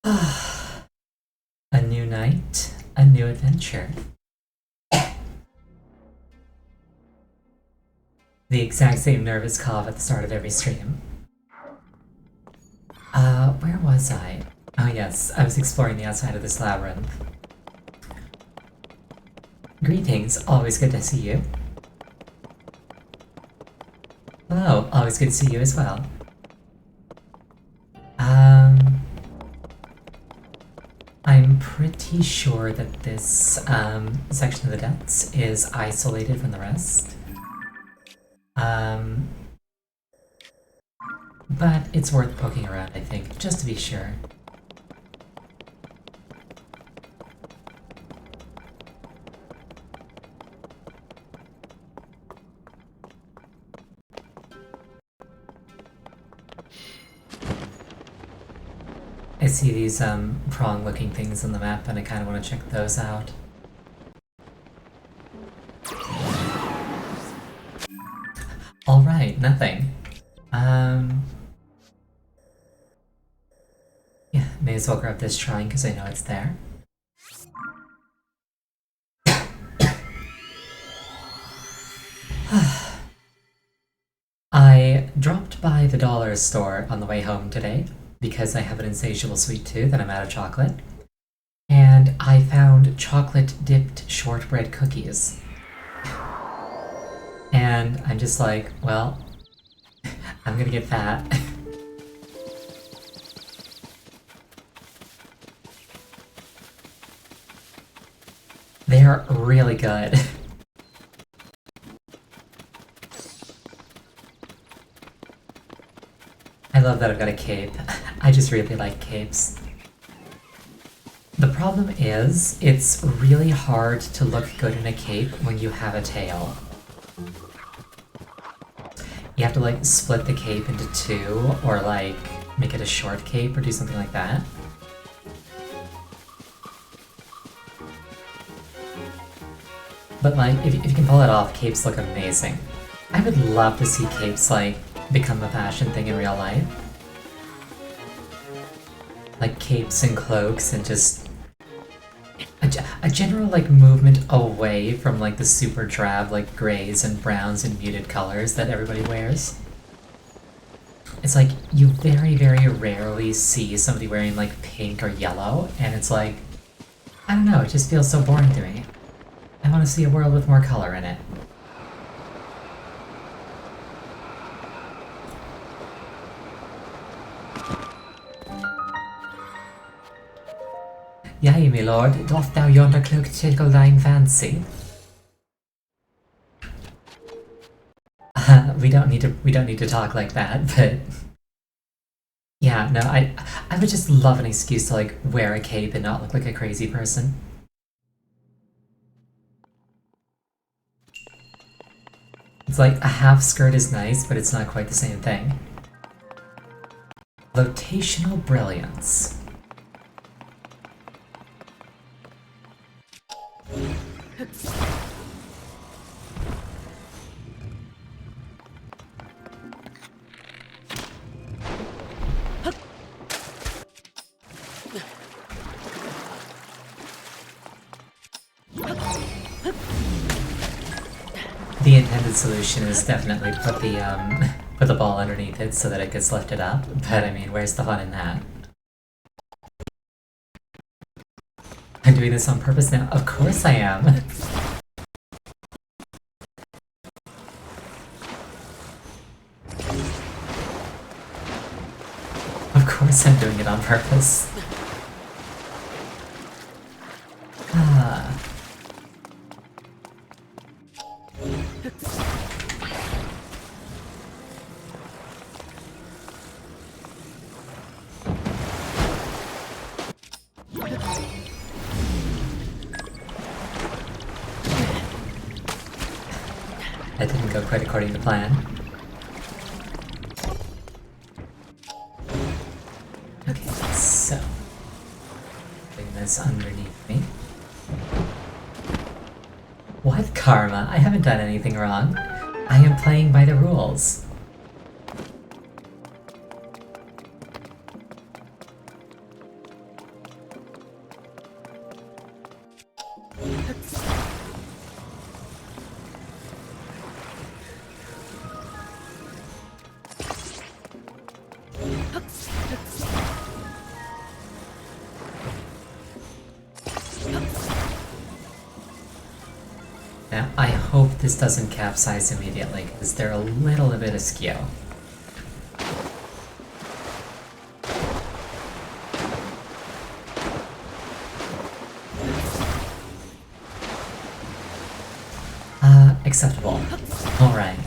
A new night, a new adventure. The exact same nervous cough at the start of every stream. Where was I? Oh yes, I was exploring the outside of this labyrinth. Greetings, always good to see you. Hello, always good to see you as well. I'm pretty sure that this section of the depths is isolated from the rest. But it's worth poking around, I think, just to be sure. I see these prong-looking things on the map, and I kind of want to check those out. Alright, nothing. Yeah, may as well grab this shrine because I know it's there. I dropped by the dollar store on the way home today because I have an insatiable sweet tooth and I'm out of chocolate. And I found chocolate-dipped shortbread cookies. And I'm just like, well, I'm gonna get fat. They're really good. I love that I've got a cape. I just really like capes. The problem is, it's really hard to look good in a cape when you have a tail. You have to like split the cape into two, or like make it a short cape or do something like that. But like, if you can pull it off, capes look amazing. I would love to see capes like become a fashion thing in real life. Like capes and cloaks and just a general like movement away from like the super drab like grays and browns and muted colors that everybody wears. It's like you very, very rarely see somebody wearing like pink or yellow, and it's like, I don't know, it just feels so boring to me. I want to see a world with more color in it. Yea, my lord, doth thou yonder cloak tickle thine fancy? We don't need to talk like that, but yeah, no, I would just love an excuse to like wear a cape and not look like a crazy person. It's like a half skirt is nice, but it's not quite the same thing. Rotational brilliance. The intended solution is definitely put the ball underneath it so that it gets lifted up, but I mean, where's the fun in that? I'm doing this on purpose now. Of course I am. Of course I'm doing it on purpose. Ah. That didn't go quite according to plan. Okay, so putting this underneath me. What, Karma? I haven't done anything wrong. I am playing by the rules. Now, I hope this doesn't capsize immediately, because they're a little bit askew. Acceptable. Alright.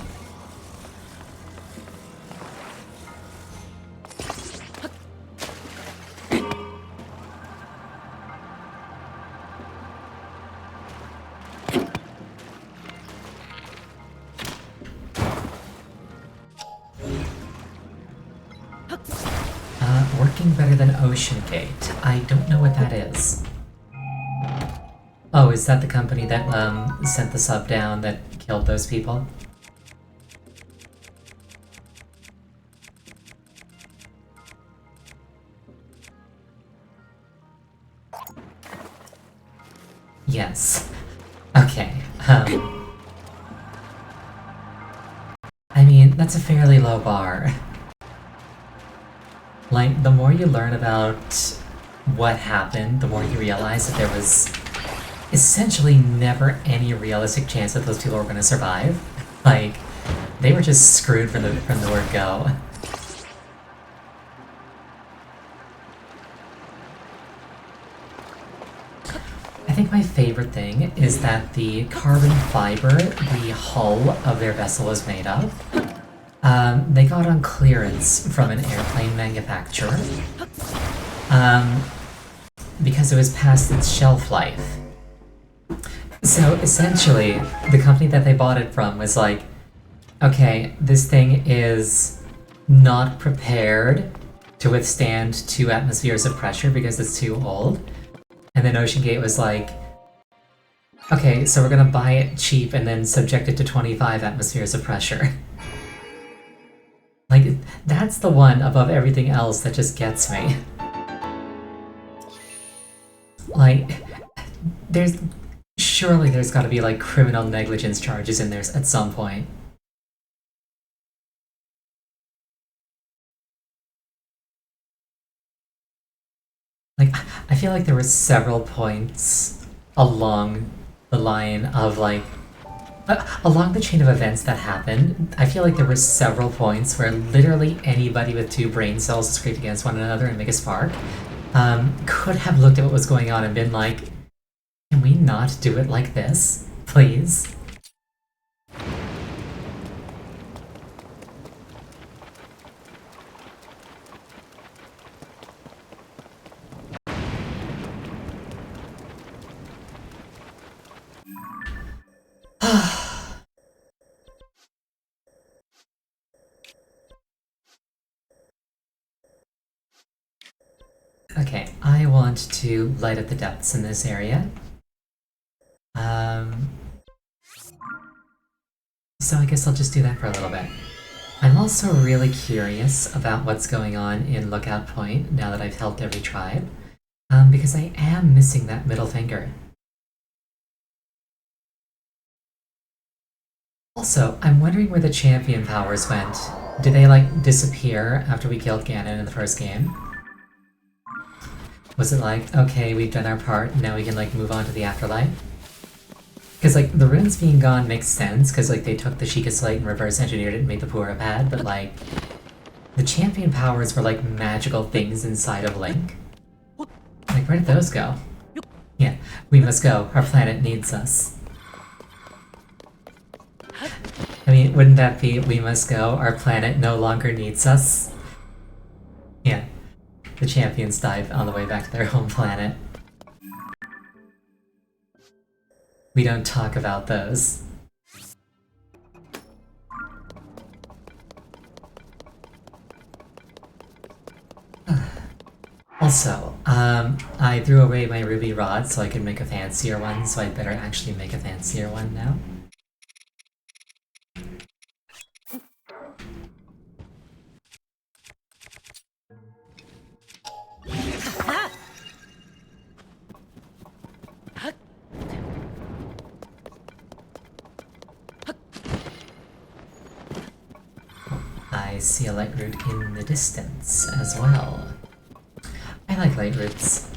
Working better than Ocean Gate. I don't know what that is. Oh, is that the company that sent the sub down that killed those people? Yes. Okay. I mean, that's a fairly low bar. Like, the more you learn about what happened, the more you realize that there was essentially never any realistic chance that those people were going to survive. Like, they were just screwed from the word go. I think my favorite thing is that the carbon fiber the hull of their vessel was made of, they got on clearance from an airplane manufacturer because it was past its shelf life. So essentially, the company that they bought it from was like, okay, this thing is not prepared to withstand 2 atmospheres of pressure because it's too old. And then OceanGate was like, okay, so we're gonna buy it cheap and then subject it to 25 atmospheres of pressure. Like, that's the one above everything else that just gets me. Like, surely there's gotta be, like, criminal negligence charges in there at some point. Like, I feel like there were several points along the line of, like, along the chain of events that happened, I feel like there were several points where literally anybody with 2 brain cells scraped against one another and make a spark could have looked at what was going on and been like, can we not do it like this, please? Okay, I want to light up the depths in this area. So I guess I'll just do that for a little bit. I'm also really curious about what's going on in Lookout Point now that I've helped every tribe, because I am missing that middle finger. Also, I'm wondering where the champion powers went. Did they, like, disappear after we killed Ganon in the first game? Was it like, okay, we've done our part, now we can, like, move on to the afterlife? Because, like, the runes being gone makes sense, because, like, they took the Sheikah Slate and reverse engineered it and made the Pura pad, but, like, the champion powers were, like, magical things inside of Link. Like, where did those go? Yeah, we must go. Our planet needs us. I mean, wouldn't that be, we must go, our planet no longer needs us? Yeah. The champions died on the way back to their home planet. We don't talk about those. Also, I threw away my ruby rod so I could make a fancier one, so I'd better actually make a fancier one now. I see a light root in the distance as well. I like light roots.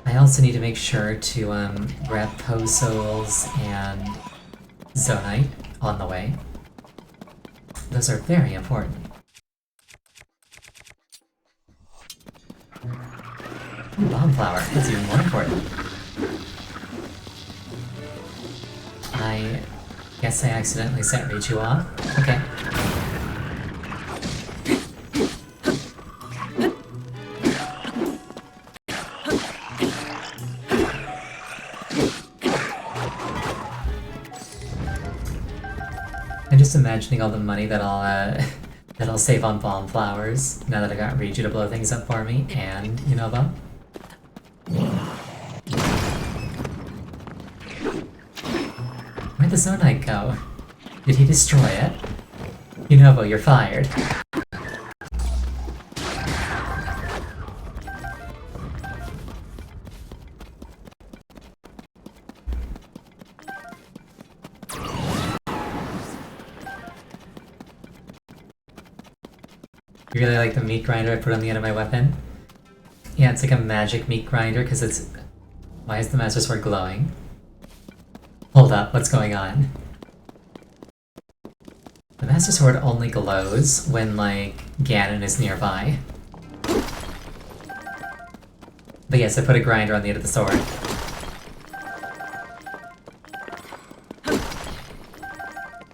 I also need to make sure to grab Posouls and Zonite on the way. Those are very important. Ooh, Bomb Flower, that's even more important. I guess I accidentally set Raichu off. Okay. I'm just imagining all the money that I'll save on bomb flowers now that I got Riju to blow things up for me and Unova. Where'd the Zonite go? Did he destroy it? Unova, you're fired. You really like the meat grinder I put on the end of my weapon? Yeah, it's like a magic meat grinder because it's... Why is the Master Sword glowing? Hold up, what's going on? The Master Sword only glows when, like, Ganon is nearby. But yes, I put a grinder on the end of the sword.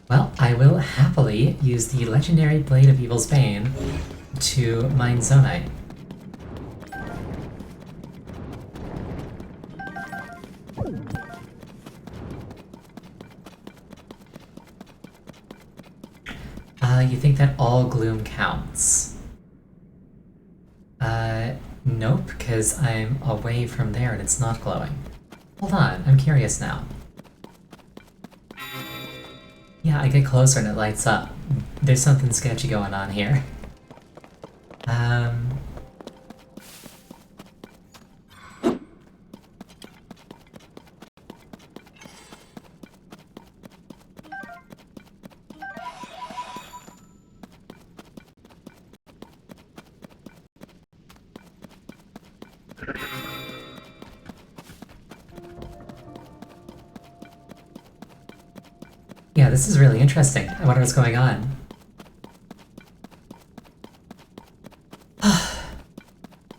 Well, I will happily use the legendary Blade of Evil's Bane to mine Zonite. You think that all gloom counts? Nope, because I'm away from there and it's not glowing. Hold on, I'm curious now. Yeah, I get closer and it lights up. There's something sketchy going on here. Yeah, this is really interesting. I wonder what's going on.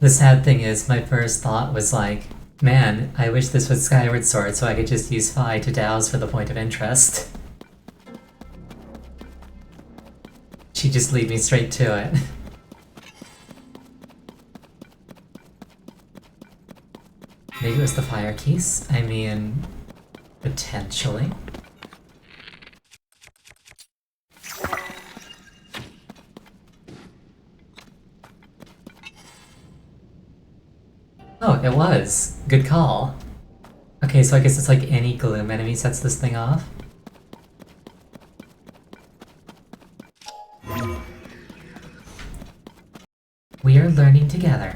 The sad thing is, my first thought was like, man, I wish this was Skyward Sword so I could just use Phi to douse for the point of interest. She'd just lead me straight to it. Maybe it was the fire keys? I mean, potentially. Oh, it was. Good call. Okay, so I guess it's like any gloom enemy sets this thing off. We are learning together.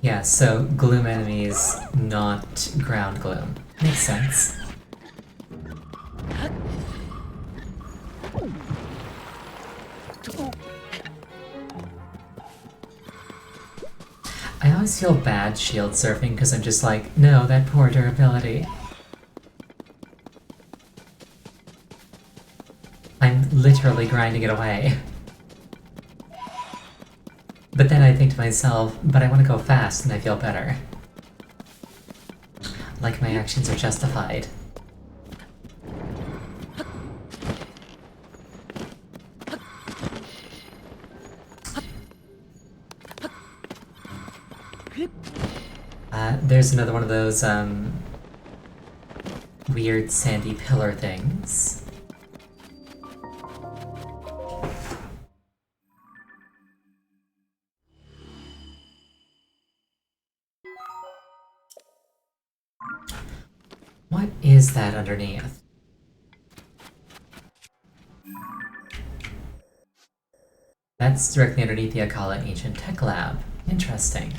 Yeah, so gloom enemies, not ground gloom. Makes sense. I always feel bad shield surfing because I'm just like, no, that poor durability. I'm literally grinding it away. But then I think to myself, but I want to go fast and I feel better. Like my actions are justified. There's another one of those, weird sandy pillar things. What is that underneath? that's directly underneath the Akala Ancient Tech Lab. Interesting.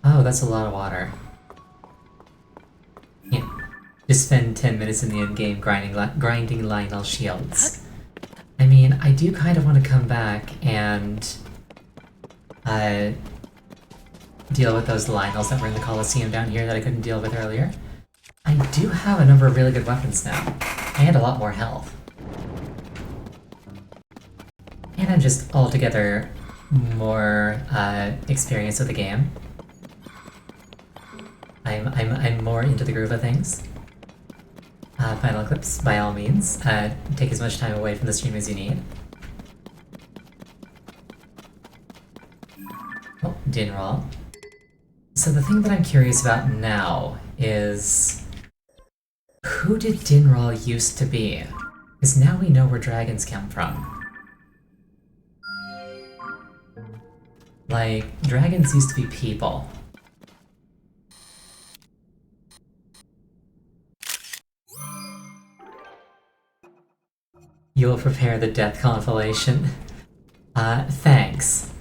Oh, that's a lot of water. Yeah. Just spend 10 minutes in the endgame grinding Lionel shields. I mean, I do kind of want to come back and deal with those Lionels that were in the Colosseum down here that I couldn't deal with earlier. I do have a number of really good weapons now, and a lot more health. And I'm just altogether more experienced with the game. I'm more into the groove of things. Final Eclipse, by all means, take as much time away from the stream as you need. Oh, Dinral. So the thing that I'm curious about now is... who did Dinral used to be? Because now we know where dragons come from. Like, dragons used to be people. You will prepare the death constellation. Thanks.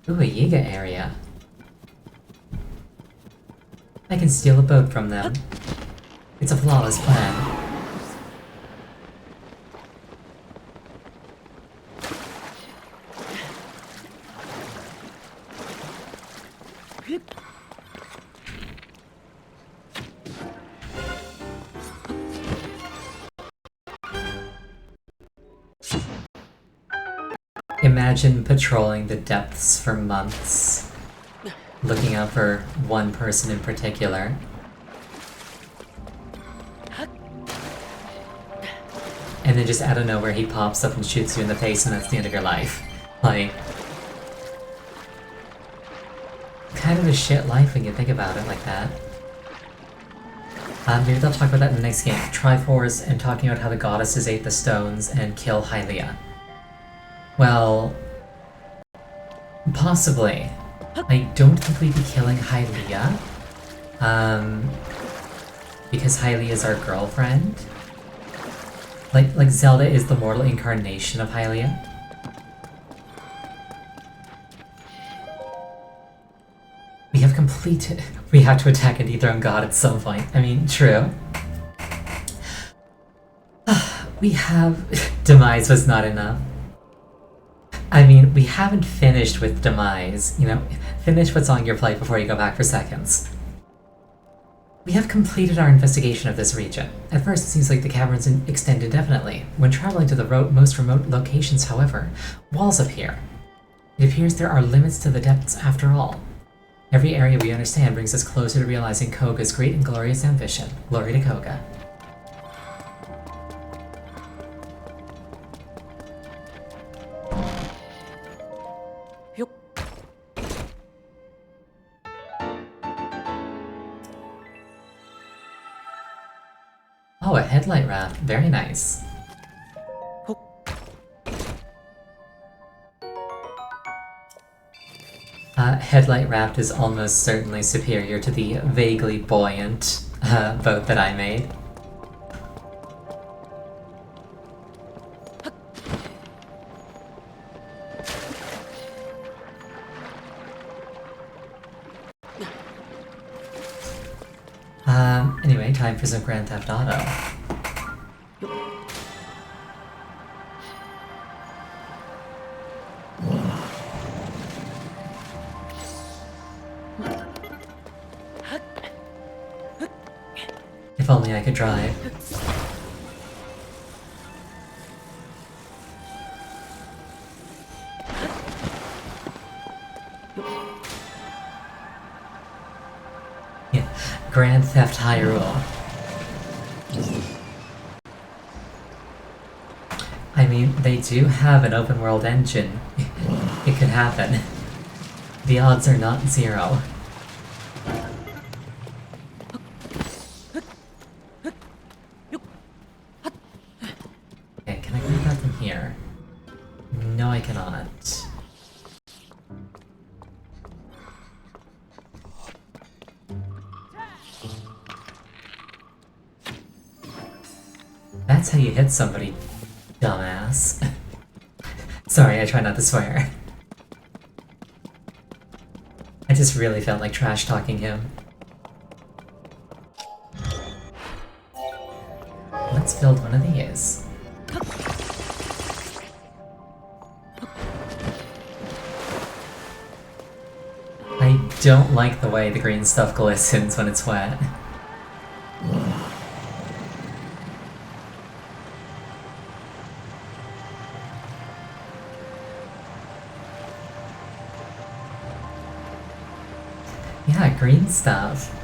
Ooh, a Yiga area. I can steal a boat from them. It's a flawless plan. Imagine patrolling the depths for months, looking out for one person in particular. And then just out of nowhere he pops up and shoots you in the face and that's the end of your life. Like... kind of a shit life when you think about it like that. Maybe they'll talk about that in the next game. Triforce and talking about how the goddesses ate the stones and kill Hylia. Well... possibly. I don't think we'd be killing Hylia. Because Hylia is our girlfriend. Like Zelda is the mortal incarnation of Hylia. We have completed... we have to attack a dethroned god at some point. I mean, true. We have... Demise was not enough. I mean, we haven't finished with Demise. You know, finish what's on your plate before you go back for seconds. We have completed our investigation of this region. At first, it seems like the caverns extend indefinitely. When traveling to the most remote locations, however, walls appear. It appears there are limits to the depths after all. Every area we understand brings us closer to realizing Koga's great and glorious ambition. Glory to Koga. Oh, a headlight raft. Very nice. Headlight raft is almost certainly superior to the vaguely buoyant boat that I made. Anyway, time for some Grand Theft Auto. If only I could drive. Yeah, Grand Theft Hyrule. I mean, they do have an open world engine. It could happen. The odds are not zero. Okay, can I grab that from here? No, I cannot. That's how you hit somebody, dumbass. Sorry, I try not to swear. I just really felt like trash-talking him. Let's build one of these. I don't like the way the green stuff glistens when it's wet. Yeah, green stuff.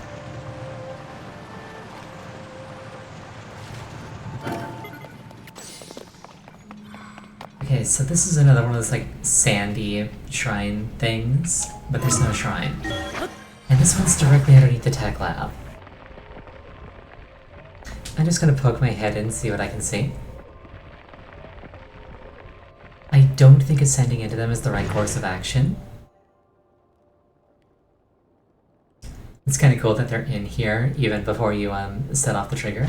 Okay, so this is another one of those like sandy shrine things, but there's no shrine. And this one's directly underneath the tech lab. I'm just gonna poke my head in and see what I can see. I don't think ascending into them is the right course of action. It's kind of cool that they're in here even before you set off the trigger.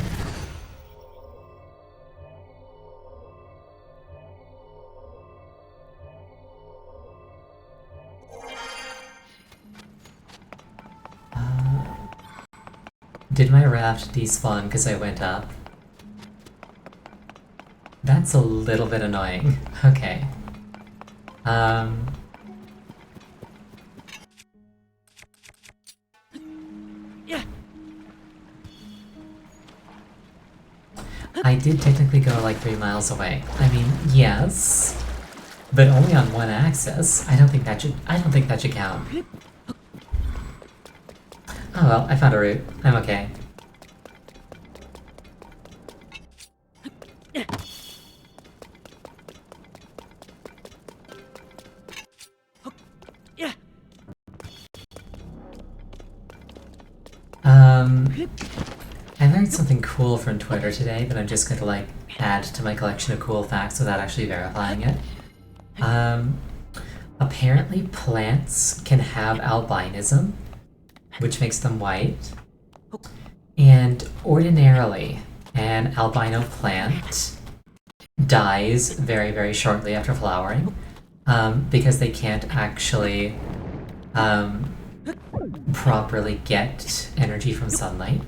Did my raft despawn because I went up? That's a little bit annoying. Okay. I did technically go like 3 miles away. I mean, yes, but only on one axis. I don't think that should count. Oh well, I found a route. I'm okay. I learned something cool from Twitter today that I'm just going to like add to my collection of cool facts without actually verifying it. Apparently plants can have albinism, which makes them white. And ordinarily, an albino plant dies very, very shortly after flowering, because they can't actually properly get energy from sunlight.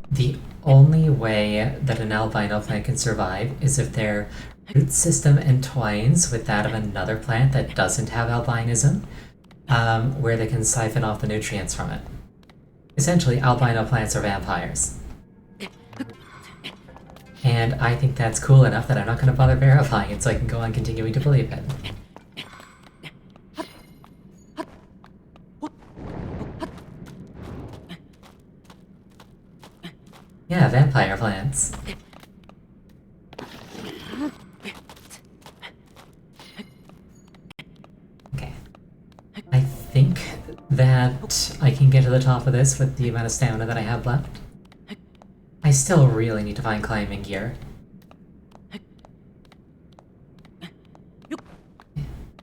The only way that an albino plant can survive is if their root system entwines with that of another plant that doesn't have albinism, where they can siphon off the nutrients from it. Essentially, albino plants are vampires. And I think that's cool enough that I'm not going to bother verifying it so I can go on continuing to believe it. Yeah, vampire plants. Okay. I think that I can get to the top of this with the amount of stamina that I have left. I still really need to find climbing gear.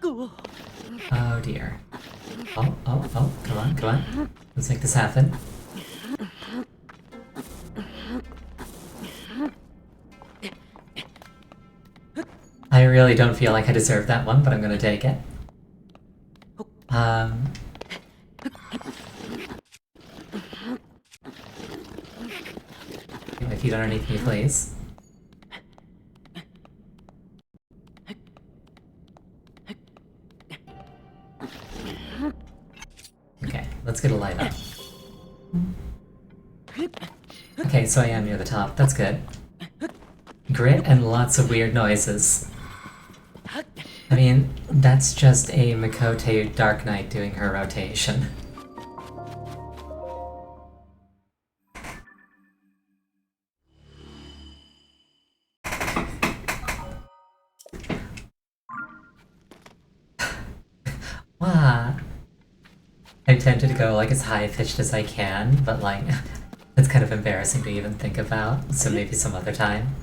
Oh dear. Oh, come on. Let's make this happen. I really don't feel like I deserve that one, but I'm gonna take it. Get my feet underneath me, please. Okay, let's get a light up. Okay, so I am near the top. That's good. Grit and lots of weird noises. I mean, that's just a Mikote Dark Knight doing her rotation. Wow. I'm tempted to go like as high-pitched as I can, but like, it's kind of embarrassing to even think about, so maybe some other time.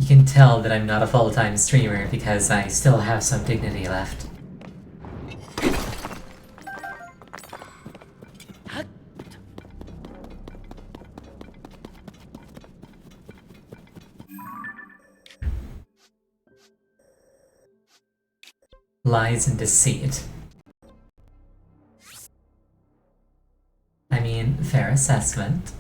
You can tell that I'm not a full-time streamer because I still have some dignity left. lies and deceit. I mean, fair assessment.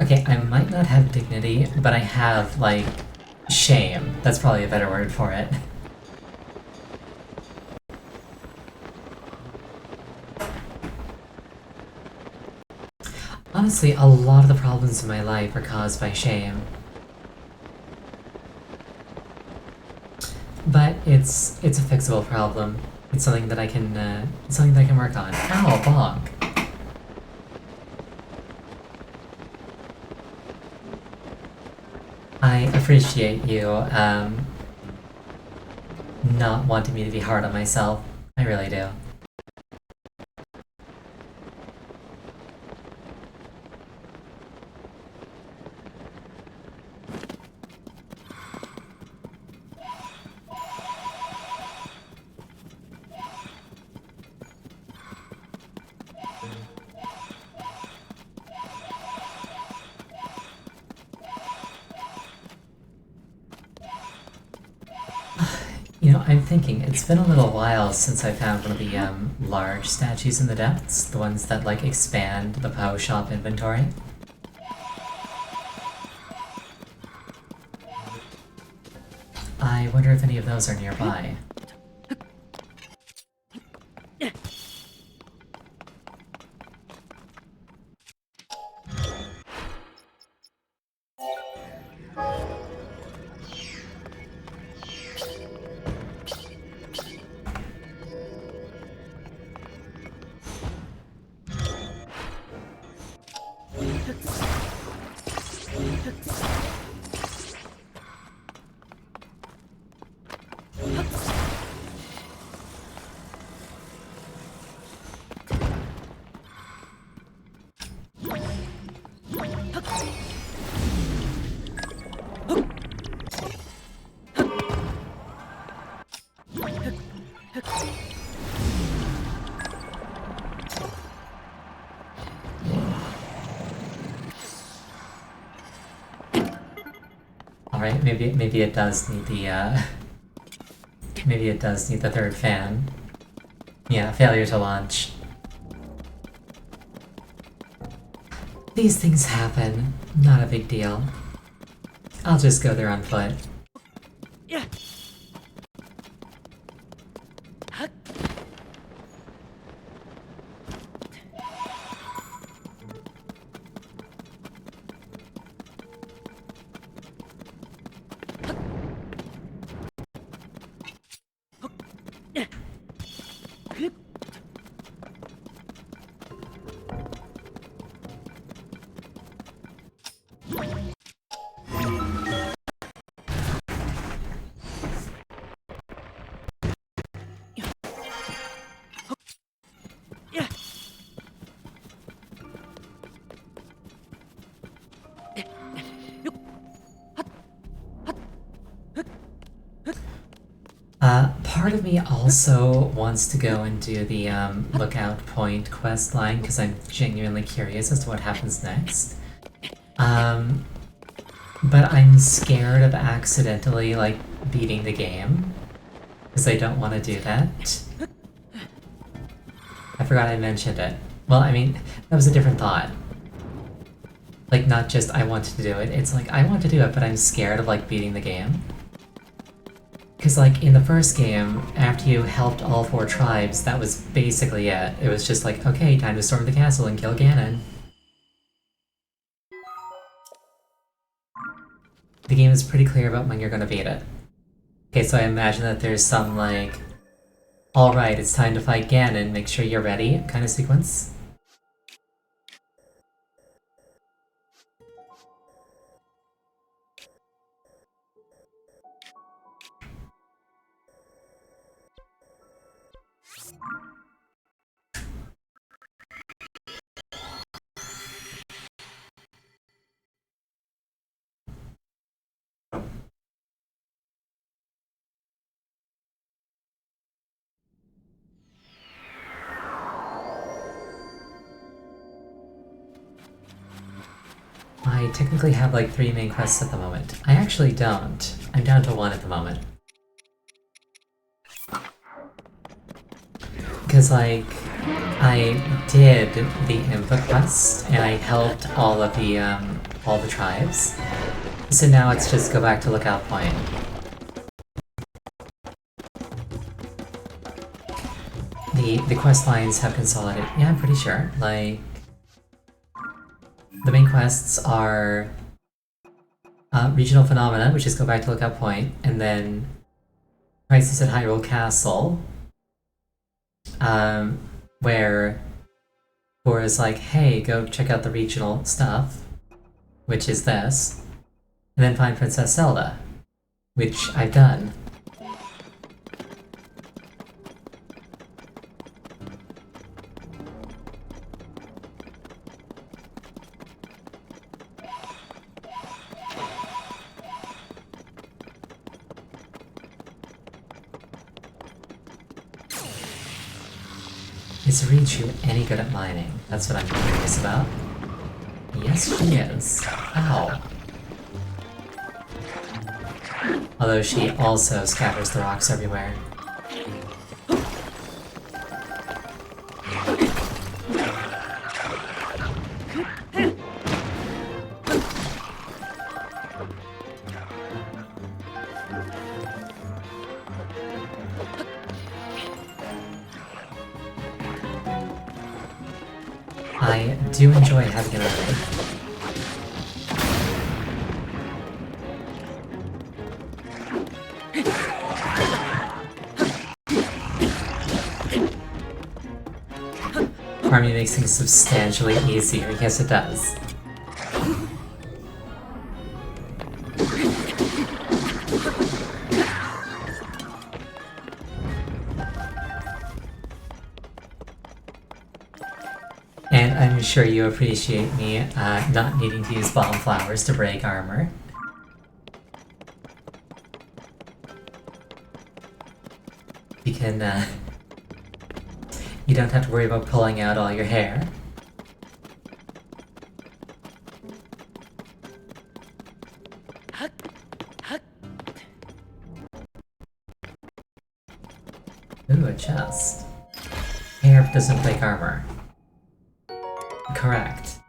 Okay, I might not have dignity, but I have, like, shame. That's probably a better word for it. Honestly, a lot of the problems in my life are caused by shame. But it's a fixable problem. It's something that I can work on. Ow, bonk. I appreciate you not wanting me to be hard on myself. I really do. You know, I'm thinking, it's been a little while since I found one of the large statues in the depths, the ones that like expand the POW shop inventory. I wonder if any of those are nearby. Alright, maybe it does need the maybe it does need the third fan. Yeah, failure to launch. These things happen. Not a big deal. I'll just go there on foot. Part of me also wants to go and do the Lookout Point quest line because I'm genuinely curious as to what happens next. But I'm scared of accidentally, like, beating the game. Because I don't want to do that. I forgot I mentioned it. Well, I mean, that was a different thought. Like, not just I wanted to do it, it's like, I want to do it, but I'm scared of, like, beating the game. Because, like, in the first game, after you helped all 4 tribes, that was basically it. It was just like, okay, time to storm the castle and kill Ganon. The game is pretty clear about when you're gonna beat it. Okay, so I imagine that there's some, like, alright, it's time to fight Ganon, make sure you're ready kind of sequence. I technically have like 3 main quests at the moment. I actually don't. I'm down to 1 at the moment. Because like, I did the input quest and I helped all the tribes. So now it's just go back to Lookout Point. The quest lines have consolidated. Yeah, I'm pretty sure. Like, the main quests are Regional Phenomena, which is go back to Lookout Point, and then Crisis at Hyrule Castle, where Bora's like, hey, go check out the regional stuff, which is this, and then find Princess Zelda, which I've done. Is Richu any good at mining? That's what I'm curious about. Yes, she is. Ow. Although she also scatters the rocks everywhere. I do enjoy having an army. Army makes things substantially easier. Yes, it does. And I'm sure you appreciate me not needing to use bomb flowers to break armor. You can, you don't have to worry about pulling out all your hair. Ooh, a chest. Hair doesn't break armor. Correct.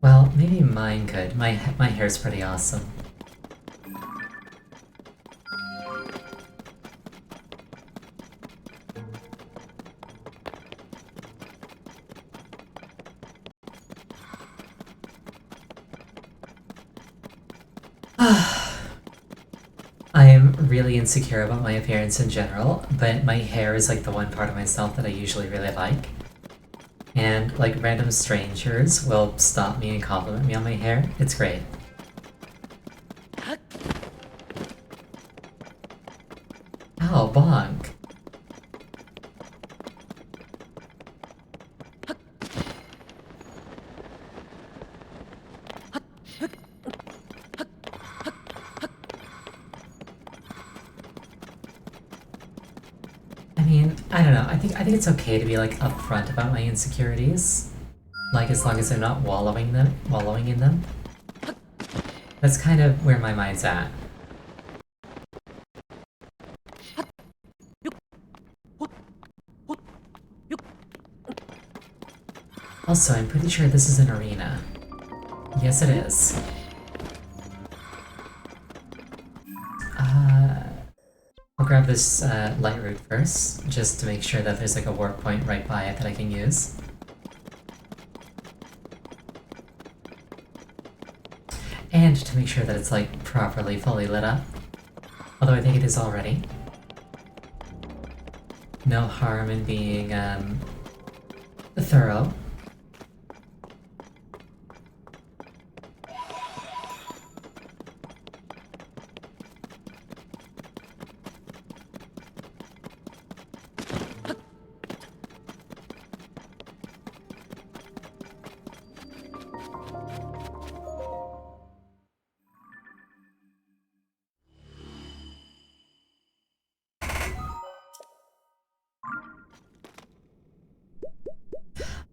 Well, maybe mine could. My hair's pretty awesome. I am really insecure about my appearance in general, but my hair is like the one part of myself that I usually really like. And like random strangers will stop me and compliment me on my hair. It's great. Oh, bonk. I mean, I don't know. I think it's okay to be like upfront about my insecurities. Like as long as I'm not wallowing in them. That's kind of where my mind's at. Also, I'm pretty sure this is an arena. Yes, it is. I'll grab this light root first, just to make sure that there's like a warp point right by it that I can use. And to make sure that it's like properly fully lit up. Although I think it is already. No harm in being thorough.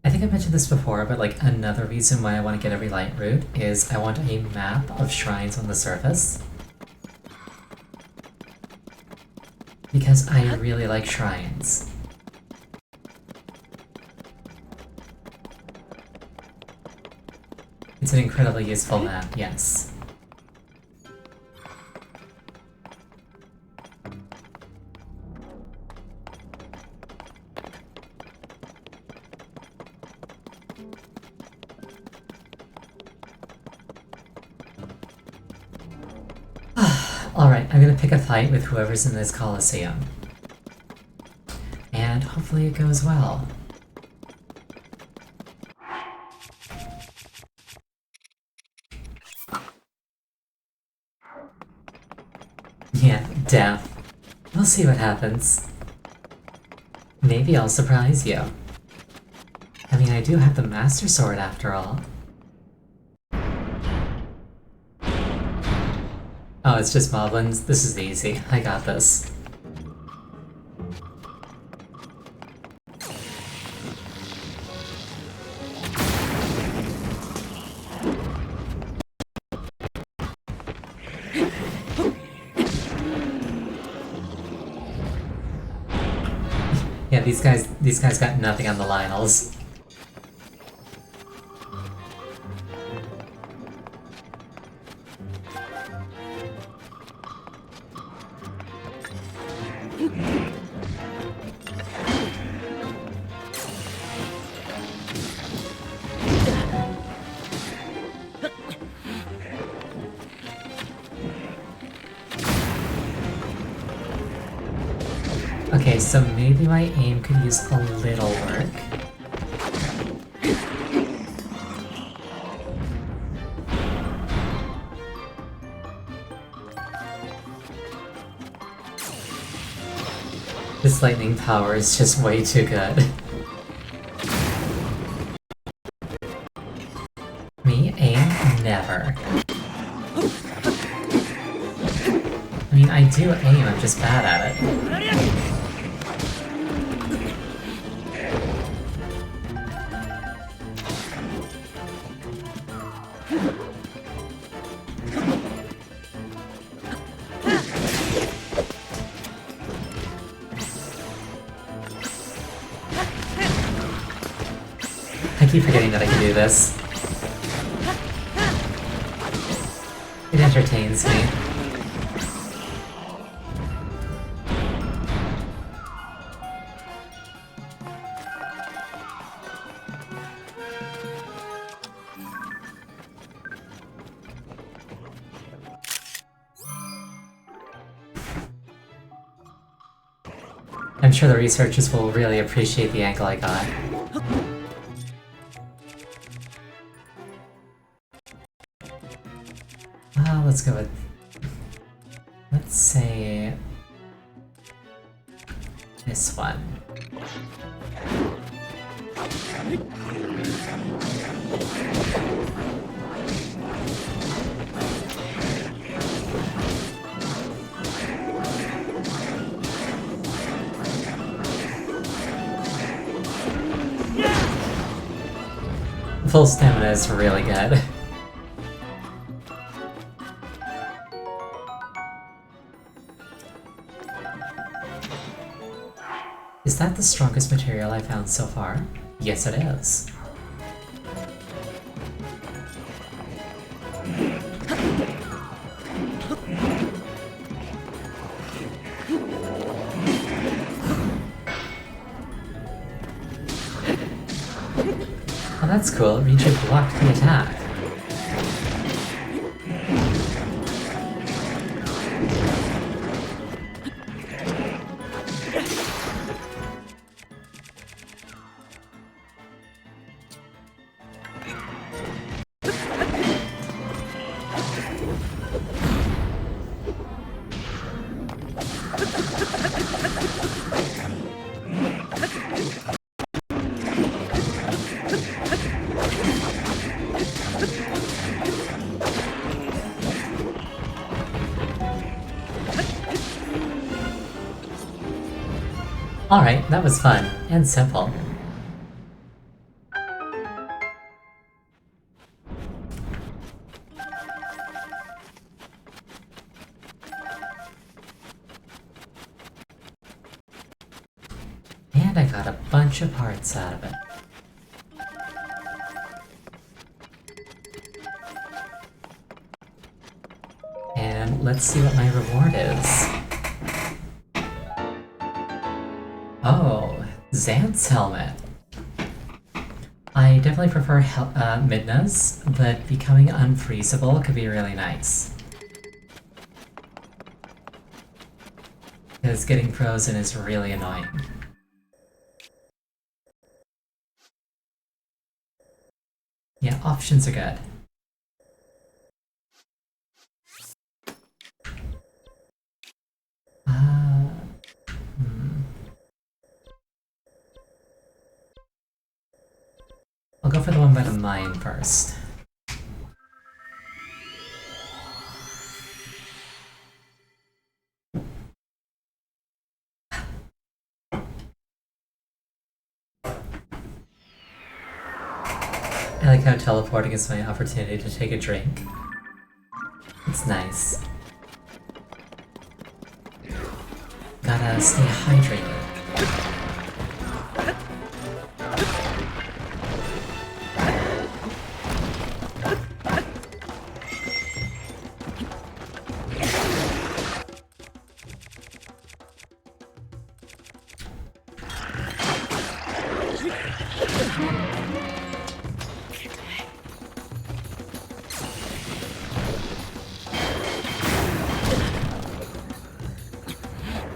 I think I mentioned this before, but like another reason why I want to get a Relight route is I want a map of shrines on the surface. Because I really like shrines. It's an incredibly useful map, yes. Alright, I'm gonna pick a fight with whoever's in this Colosseum. And hopefully it goes well. Yeah, death. We'll see what happens. Maybe I'll surprise you. I mean, I do have the Master Sword after all. Oh, it's just moblins? This is easy. I got this. Yeah, these guys got nothing on the Lionels. Okay, so maybe my aim could use a little work. This lightning power is just way too good. Me aim? Never. I mean, I do aim, I'm just bad at it. I keep forgetting that I can do this. It entertains me. I'm sure the researchers will really appreciate the angle I got. Let's go with... let's say... this one. Full stamina is really good. Is that the strongest material I found so far? Yes, it is. Oh, that's cool. It means you blocked the attack. Alright, that was fun and simple. bunch of parts out of it. And let's see what my reward is. Oh, Xanth's helmet. I definitely prefer Midna's, but becoming unfreezable could be really nice. Because getting frozen is really annoying. Yeah, options are good. I'll go for the one by the mine first. I like how teleporting is my opportunity to take a drink. It's nice. Gotta stay hydrated.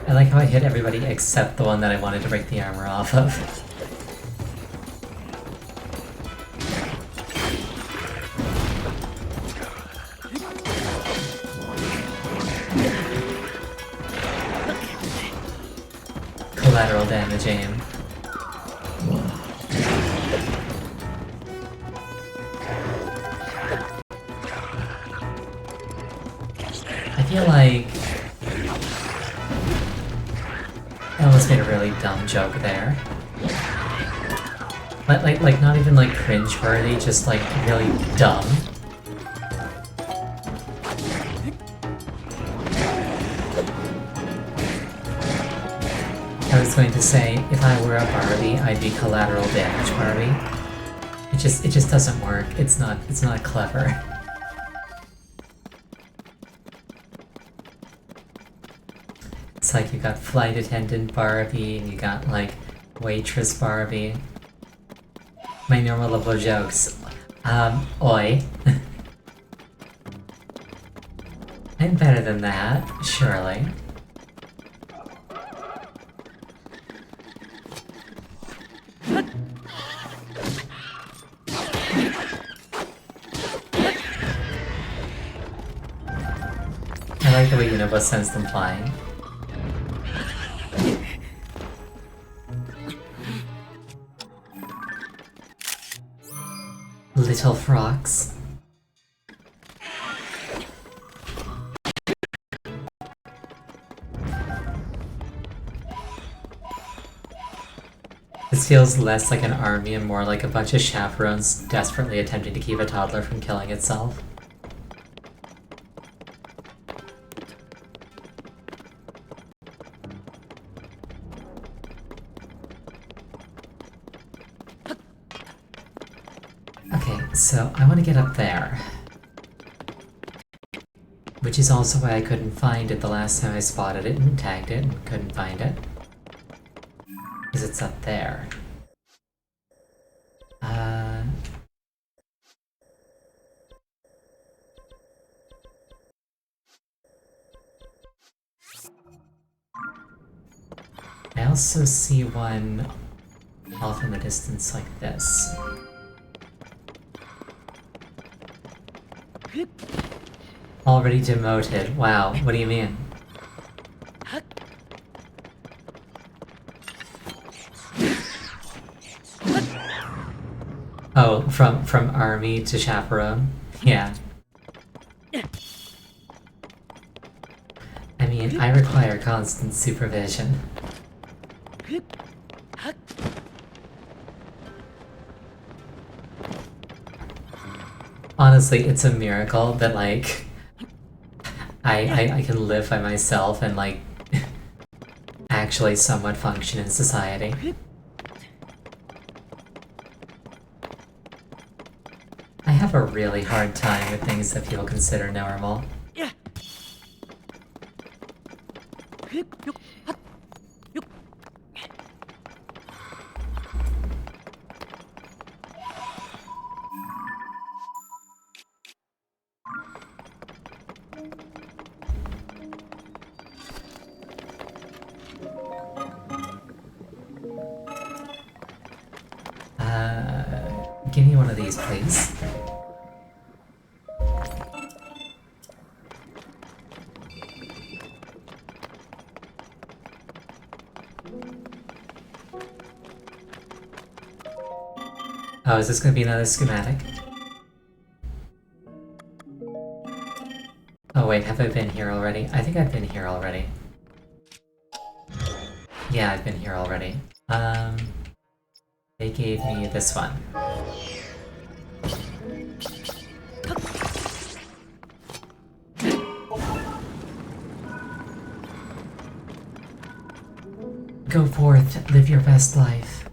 I like how I hit everybody except the one that I wanted to break the armor off of. Collateral damage aim. I feel like I almost made a really dumb joke there. Like not even like cringe-worthy, just like really dumb. I was going to say, if I were a Barbie, I'd be collateral damage Barbie. It just doesn't work. It's not clever. It's like you got flight attendant Barbie, and you got like waitress Barbie. My normal level jokes. Oi. I'm better than that, surely. I like the way Unova sends them flying. Little frogs. This feels less like an army and more like a bunch of chaperones desperately attempting to keep a toddler from killing itself. So, I want to get up there. Which is also why I couldn't find it the last time I spotted it and tagged it and couldn't find it. Because it's up there. I also see one off in the distance like this. Already demoted. Wow, what do you mean? Oh, from army to chaperone? Yeah. I mean, I require constant supervision. Honestly, it's a miracle that, like, I can live by myself and, like, actually somewhat function in society. have a really hard time with things that people consider normal. Give me one of these, please. Oh, is this gonna be another schematic? Oh wait, have I been here already? I think I've been here already. Yeah, I've been here already. They gave me this one. Go forth, live your best life.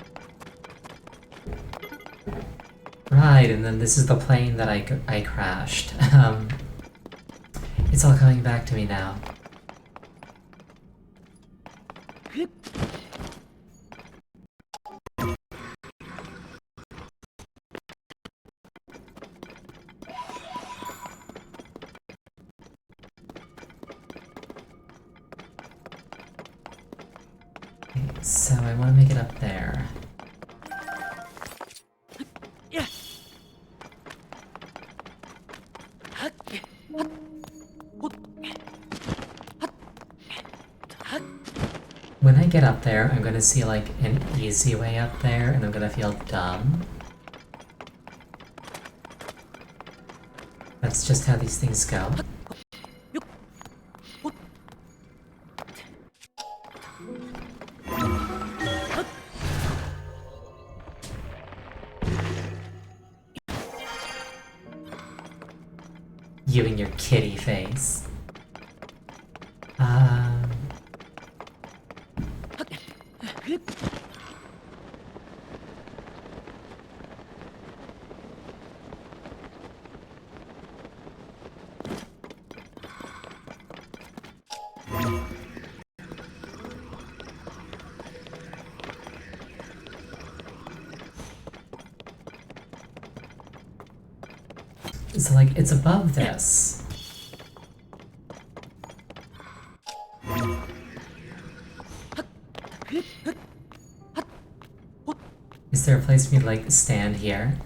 Right, and then this is the plane that I crashed. It's all coming back to me now. So I want to make it up there. When I get up there, I'm gonna see like an easy way up there, and I'm gonna feel dumb. That's just how these things go. You and your kitty face. So like, it's above this. Is there a place for me to like stand here?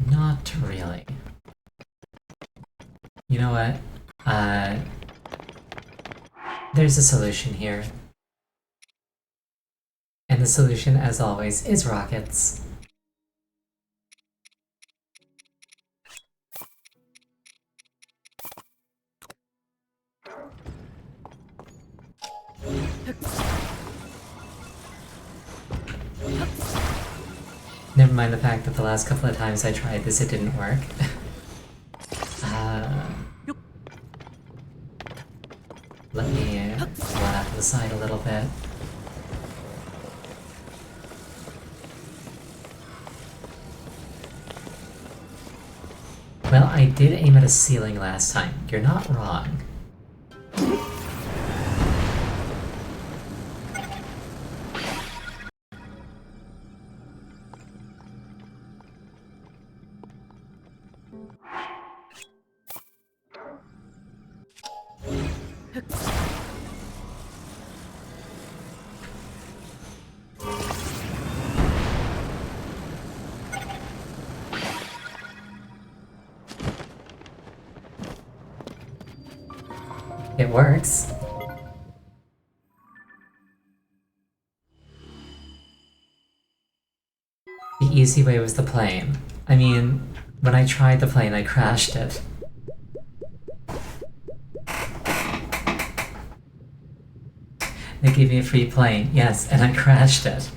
Not really. You know what? There's a solution here. And the solution, as always, is rockets. Never mind the fact that the last couple of times I tried this, it didn't work. Let me pull it out to the side a little bit. Well, I did aim at a ceiling last time. You're not wrong. It works. The easy way was the plane. I mean, when I tried the plane, I crashed it. They gave me a free plane, yes, and I crashed it.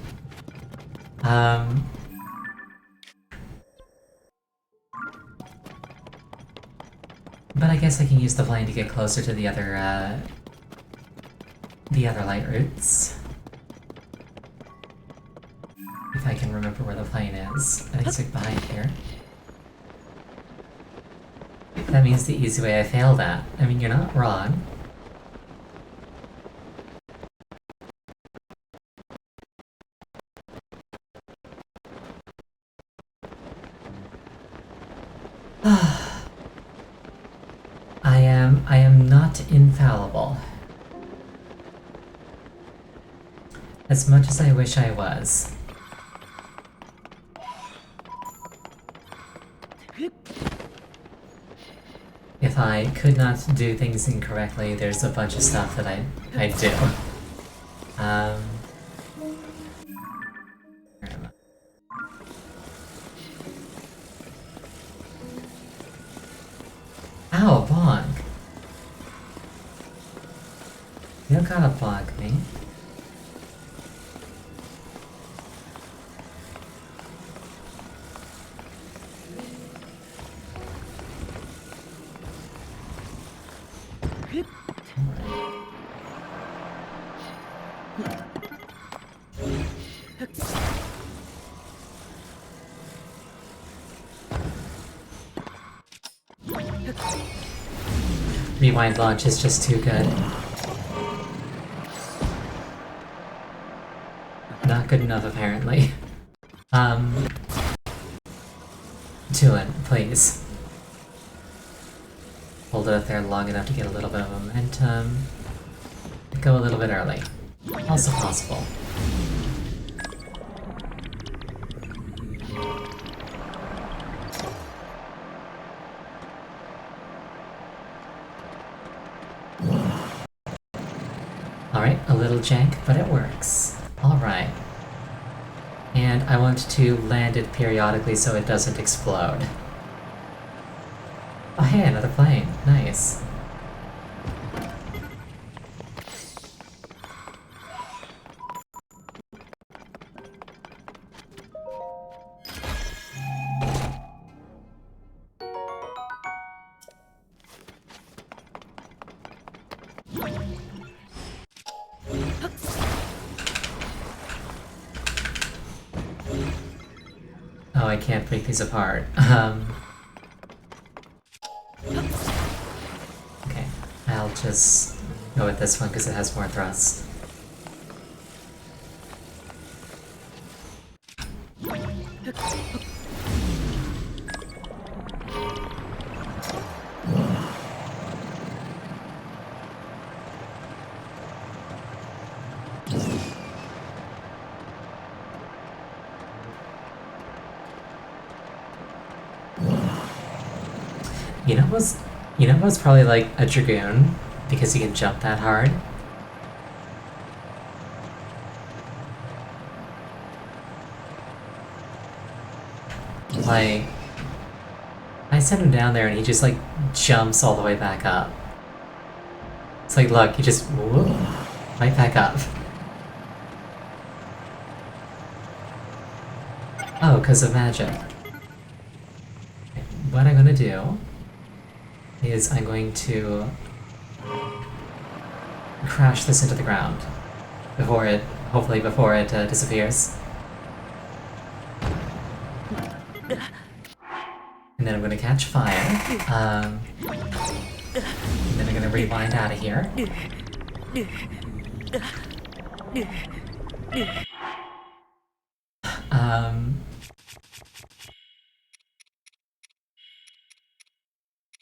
But I guess I can use the plane to get closer to the other light routes. If I can remember where the plane is. I think it's like behind here. That means the easy way I failed at. I mean, you're not wrong. I am not infallible. As much as I wish I was. If I could not do things incorrectly, there's a bunch of stuff that I do. Where am I? Ow, bonk. You don't gotta bonk me. Rewind launch is just too good. Not good enough, apparently. Tulin, please. Hold it up there long enough to get a little bit of momentum. Go a little bit early. Also possible. Alright, a little jank, but it works. Alright. And I want to land it periodically so it doesn't explode. Oh hey, another plane. Nice. Oh, I can't break these apart. Okay, I'll just go with this one because it has more thrust. You know what's probably like a Dragoon because he can jump that hard? Like, I send him down there and he just like jumps all the way back up. It's like, look, he just whoop, right back up. Oh, because of magic. What I'm gonna do is I'm going to crash this into the ground before it, hopefully before it disappears. And then I'm gonna catch fire. And then I'm gonna rewind out of here.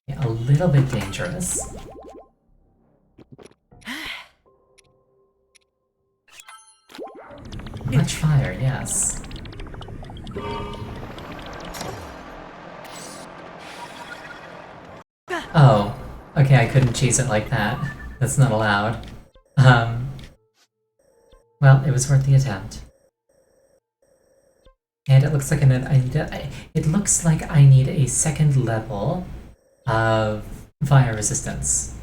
Yeah, a little bit dangerous. Much fire, yes. Oh, okay, I couldn't cheese it like that. That's not allowed. Well, it was worth the attempt. And it looks like it looks like I need a second level of fire resistance.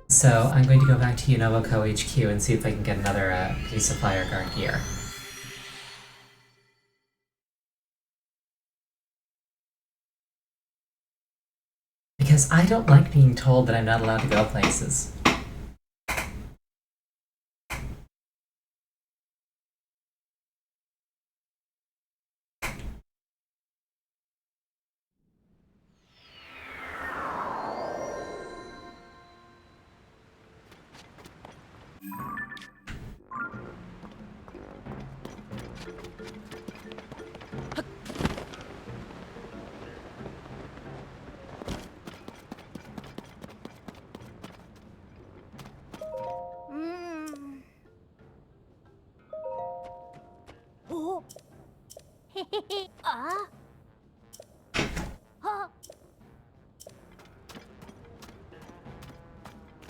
So I'm going to go back to Unoboko HQ and see if I can get another piece of fire guard gear. Because I don't like being told that I'm not allowed to go places.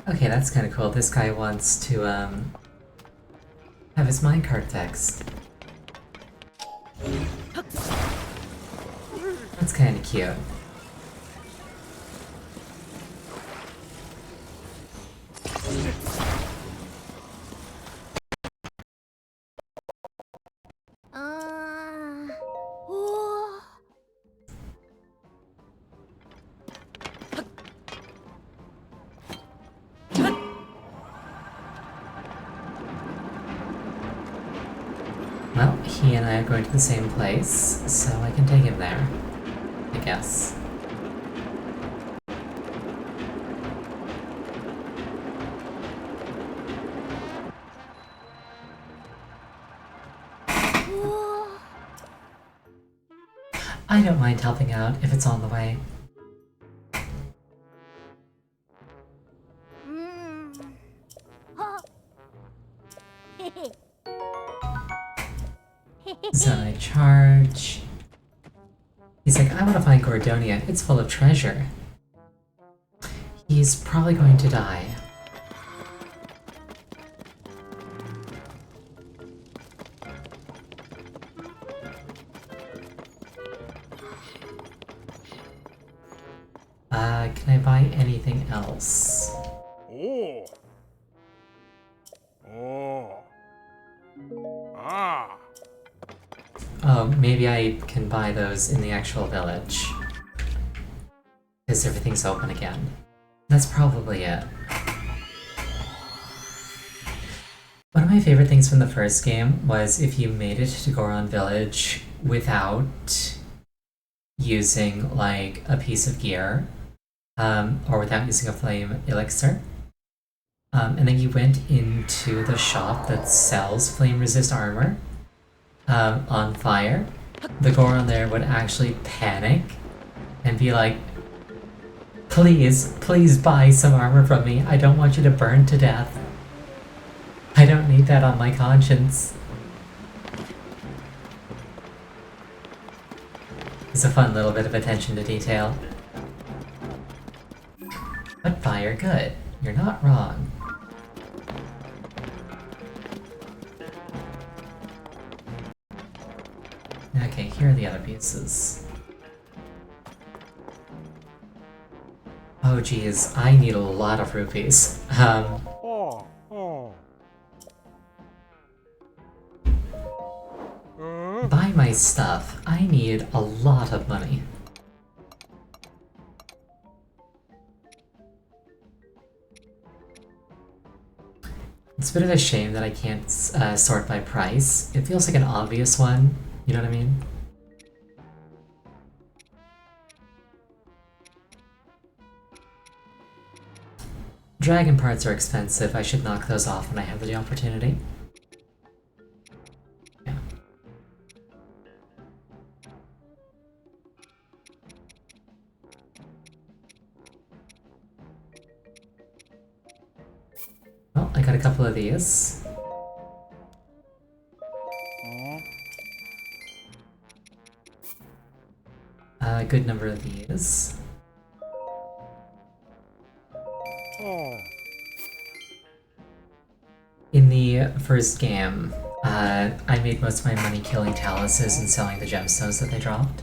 Okay, that's kind of cool. This guy wants to, have his minecart fixed. That's kind of cute. Well, he and I are going to the same place, so I can take him there. I guess. I don't mind helping out if it's on the way. Zonai charge. He's like, I want to find Gordonia. It's full of treasure. He's probably going to die. Can I buy anything else? Oh. Oh. Ah. Oh, maybe I can buy those in the actual village. Because everything's open again. That's probably it. One of my favorite things from the first game was if you made it to Goron Village without using, like, a piece of gear, or without using a flame elixir, and then you went into the shop that sells flame resist armor, on fire, the Goron there would actually panic and be like, please, please buy some armor from me. I don't want you to burn to death. I don't need that on my conscience. It's a fun little bit of attention to detail. But fire good. You're not wrong. Okay, here are the other pieces. Oh geez, I need a lot of rupees. Oh. Oh. Buy my stuff. I need a lot of money. It's a bit of a shame that I can't sort by price. It feels like an obvious one, you know what I mean? Dragon parts are expensive. I should knock those off when I have the opportunity. Yeah. Well, I got a couple of these. A good number of these. Oh. In the first game, I made most of my money killing Taluses and selling the gemstones that they dropped.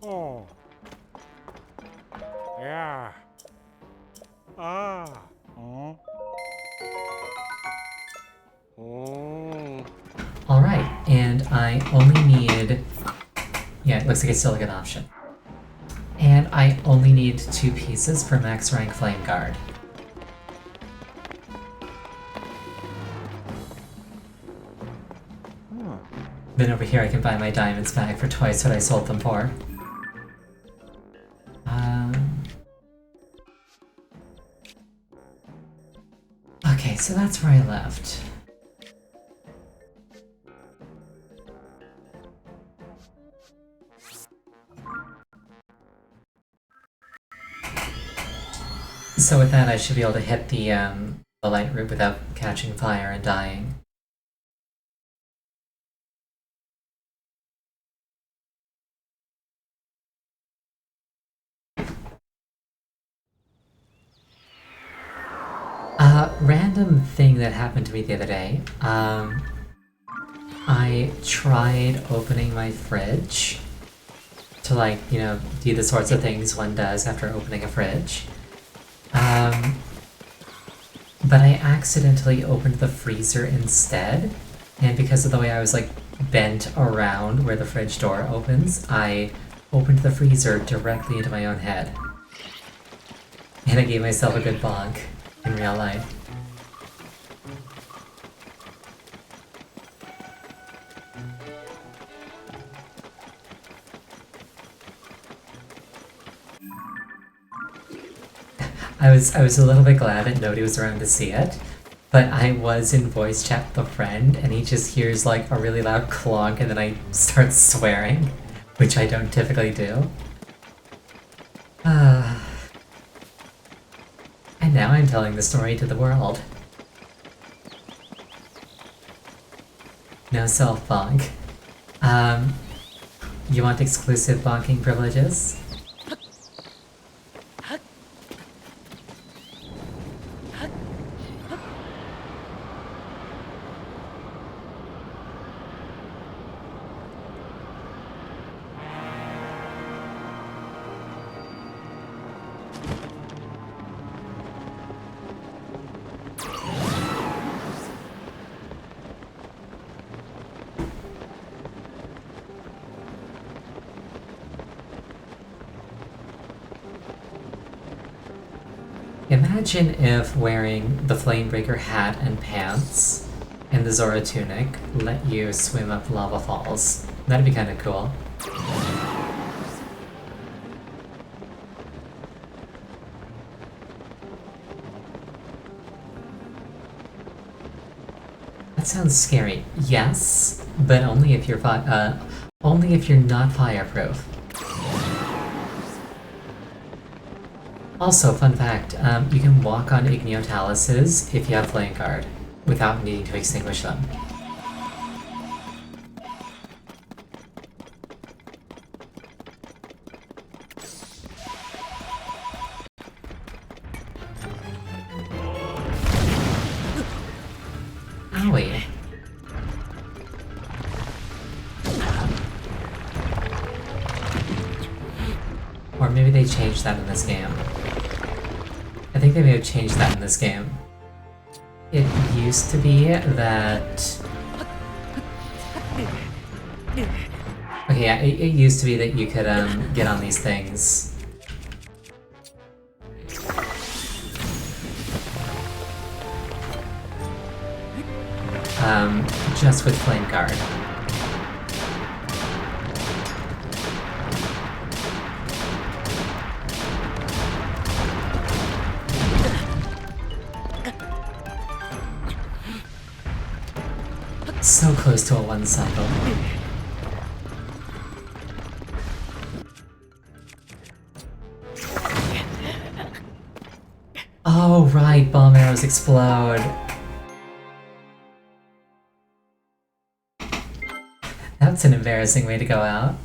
Oh. Yeah. Ah. Oh. Oh. Alright, and I only need... Yeah, it looks like it's still a good option. And I only need 2 pieces for max rank Flame Guard. Then over here I can buy my diamonds back for twice what I sold them for. Okay, so that's where I left. So with that, I should be able to hit the light route without catching fire and dying. Random thing that happened to me the other day. I tried opening my fridge to, like, you know, do the sorts of things one does after opening a fridge. But I accidentally opened the freezer instead, and because of the way I was, like, bent around where the fridge door opens, I opened the freezer directly into my own head. And I gave myself a good bonk in real life. I was a little bit glad that nobody was around to see it, but I was in voice chat with a friend, and he just hears like a really loud clonk, and then I start swearing, which I don't typically do. And now I'm telling the story to the world. No self-bonk. You want exclusive bonking privileges? Imagine if wearing the Flamebreaker hat and pants and the Zora tunic let you swim up lava falls. That'd be kinda cool. That sounds scary. Yes, but only if you're not fireproof. Also, fun fact, you can walk on Igneotalises if you have Flame Guard, without needing to extinguish them. Owie. Or maybe they changed that in this game. I think they may have changed that in this game. It used to be that... Okay, yeah, it used to be that you could get on these things. Just with Flame Guard. So close to a one cycle. Oh right, bomb arrows explode. That's an embarrassing way to go out.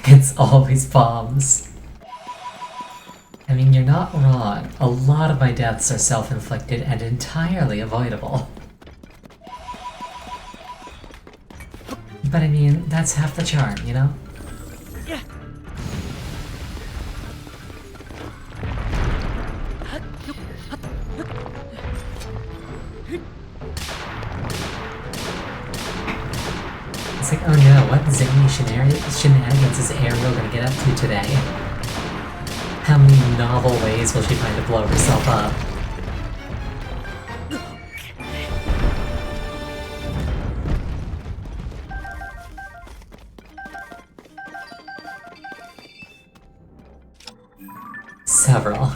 It's always bombs. I mean, you're not wrong. A lot of my deaths are self-inflicted and entirely avoidable. But I mean, that's half the charm, you know? It's like, oh no, what zany shenanigans is Ariel gonna get up to today? How many novel ways will she find to blow herself up? several.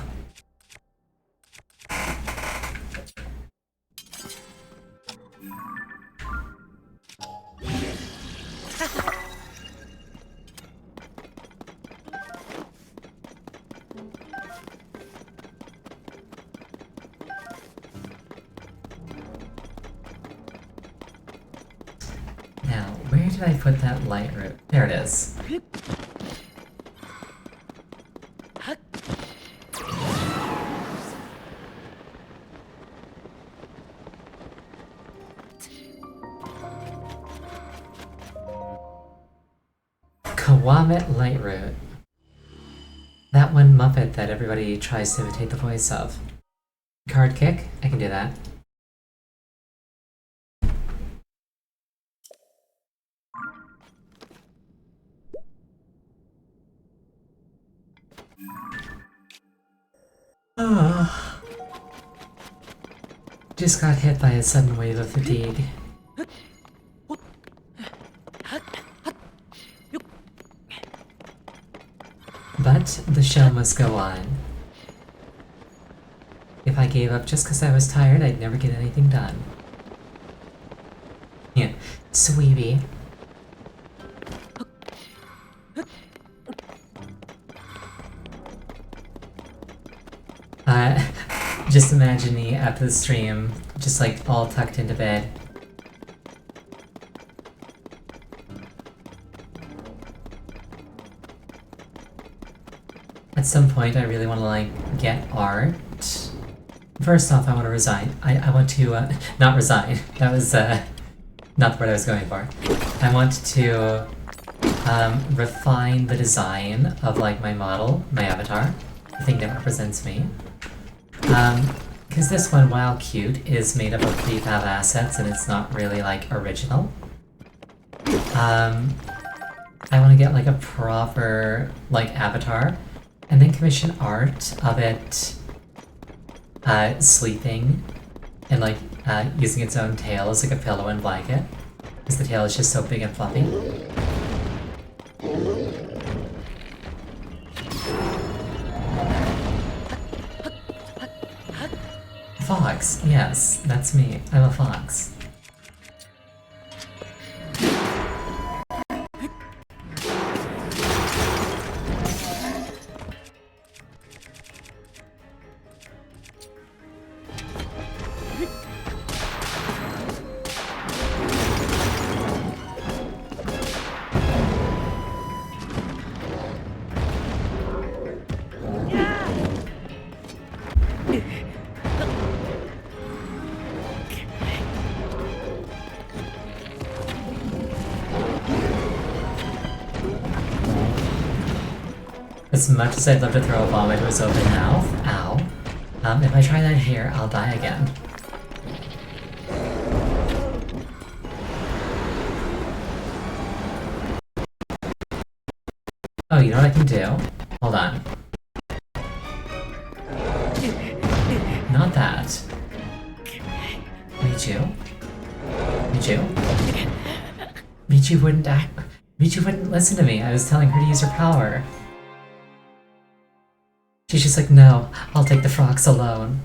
Now, where did I put that light root? There it is. Kawamet Lightroot. That one Muppet that everybody tries to imitate the voice of. Card kick? I can do that. Just got hit by a sudden wave of fatigue. But the show must go on. If I gave up just because I was tired, I'd never get anything done. Yeah, Sweetie. Just imagine me after the stream, just like all tucked into bed. At some point, I really want to like get art. First off, I want to resign. I want to not resign. That was not the word I was going for. I want to refine the design of like my model, my avatar, the thing that represents me. Because this one, while cute, is made up of prefab assets and it's not really like original. I want to get like a proper like avatar. And then commission art of it sleeping and like using its own tail as like a pillow and blanket. Because the tail is just so big and fluffy. Fox, yes, that's me. I'm a fox. As much as I'd love to throw a bomb into his open mouth, ow. If I try that here, I'll die again. Oh, you know what I can do? Hold on. Not that. Michu? Michu? Michu wouldn't act. Michu wouldn't listen to me. I was telling her to use her power. She's just like, no, I'll take the frogs alone.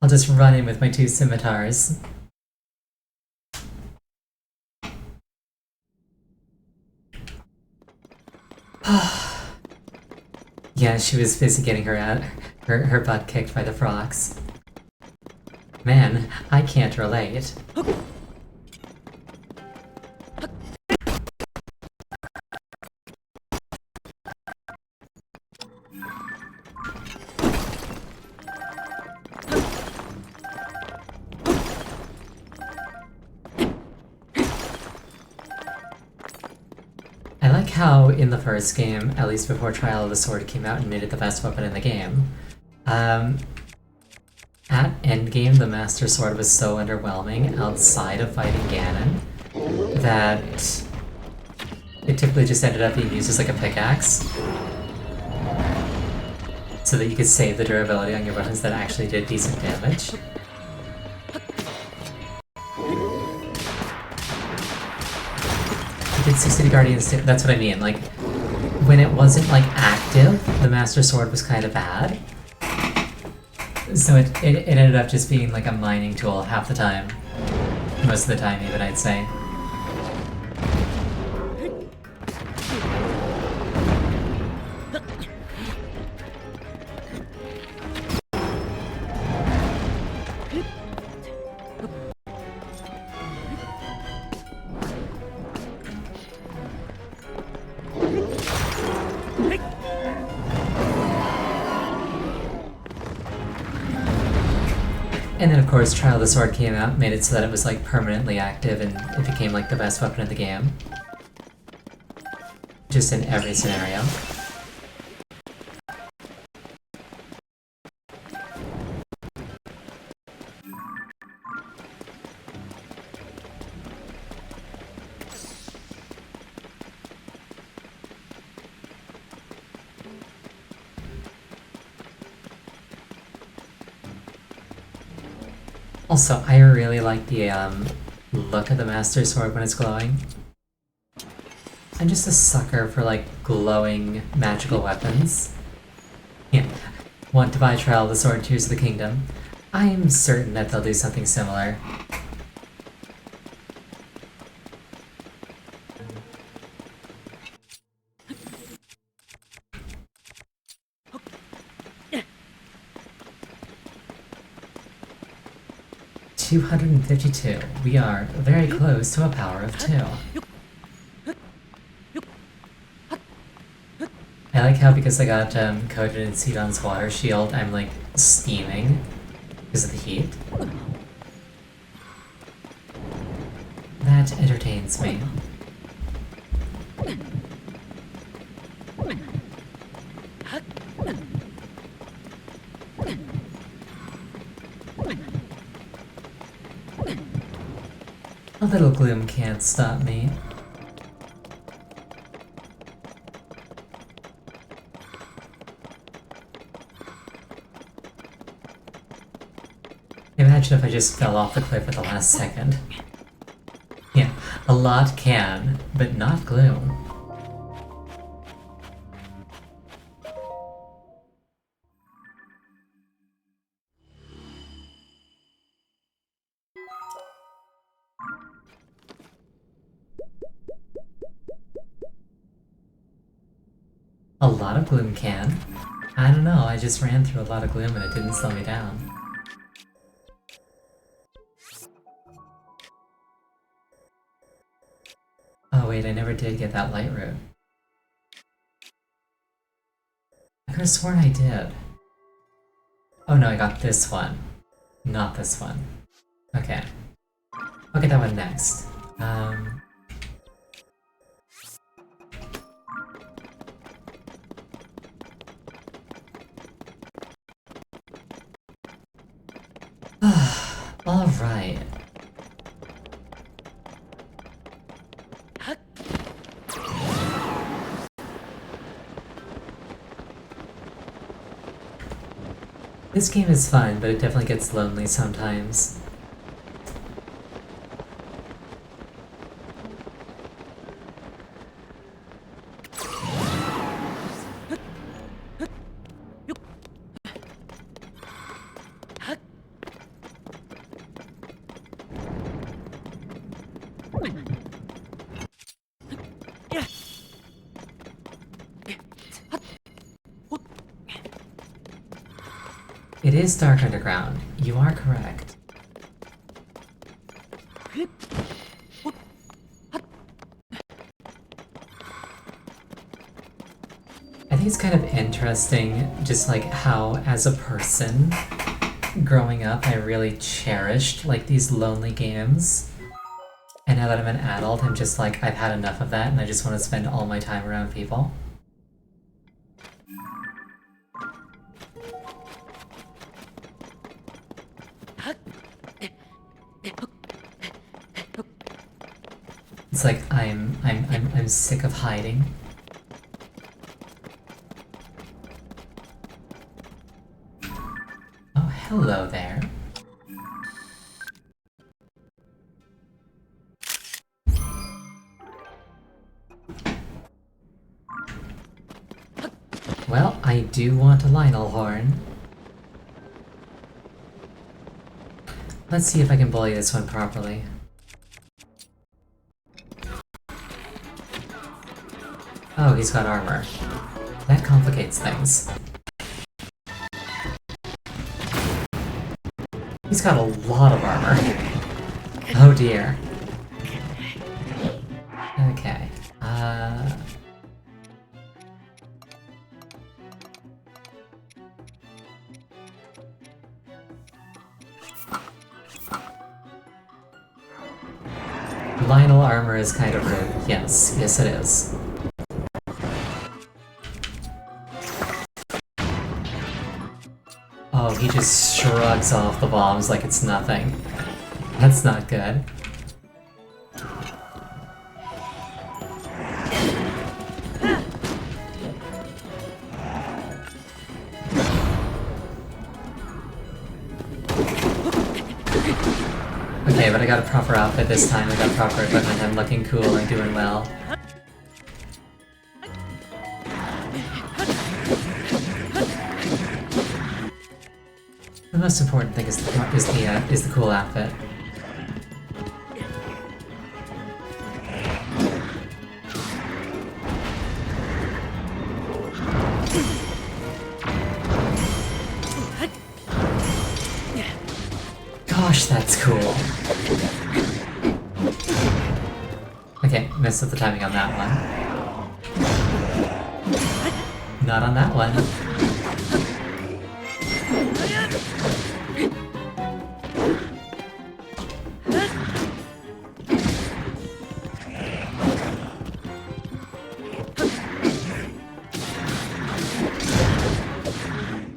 I'll just run in with my 2 scimitars. Yeah, she was busy getting her butt kicked by the frogs. Man, I can't relate. I like how in the first game, at least before Trial of the Sword came out and made it the best weapon in the game, at endgame the Master Sword was so underwhelming outside of fighting Ganon that it typically just ended up being used as like a pickaxe so that you could save the durability on your weapons that actually did decent damage. Did 60 Guardians, that's what I mean, like, when it wasn't like active, the Master Sword was kind of bad. So it ended up just being like a mining tool half the time. Most of the time, even, I'd say. And then of course Trial of the Sword came out, made it so that it was like permanently active and it became like the best weapon in the game. Just in every scenario. Also, I really like the look of the Master Sword when it's glowing. I'm just a sucker for like glowing magical weapons. Yeah, want to buy Trial of the Sword Tears of the Kingdom. I am certain that they'll do something similar. $252. We are very close to a power of 2. I like how because I got coated in Sidon's water shield, I'm like steaming because of the heat. That entertains me. A little gloom can't stop me. Imagine if I just fell off the cliff at the last second. Yeah, a lot can, but not gloom. A lot of gloom can. I don't know, I just ran through a lot of gloom and it didn't slow me down. Oh wait, I never did get that light root. I could've sworn I did. Oh no, I got this one. Not this one. Okay. I'll get that one next. Alright. This game is fun, but it definitely gets lonely sometimes. It is Dark Underground. You are correct. I think it's kind of interesting just like how, as a person, growing up I really cherished like these lonely games. And now that I'm an adult, I'm just like, I've had enough of that and I just want to spend all my time around people. It's like I'm sick of hiding. Oh, hello there. Well, I do want a Lionel horn. Let's see if I can bully this one properly. Oh, he's got armor. That complicates things. He's got a lot of armor. Oh dear. Okay. Lionel armor is kind of rude. Yes, yes it is. Oh, he just shrugs off the bombs like it's nothing. That's not good. Okay, but I got a proper outfit this time, I got proper equipment, I'm looking cool and doing well. The most important thing is the cool outfit. Gosh, that's cool. Okay, messed up the timing on that one. Not on that one.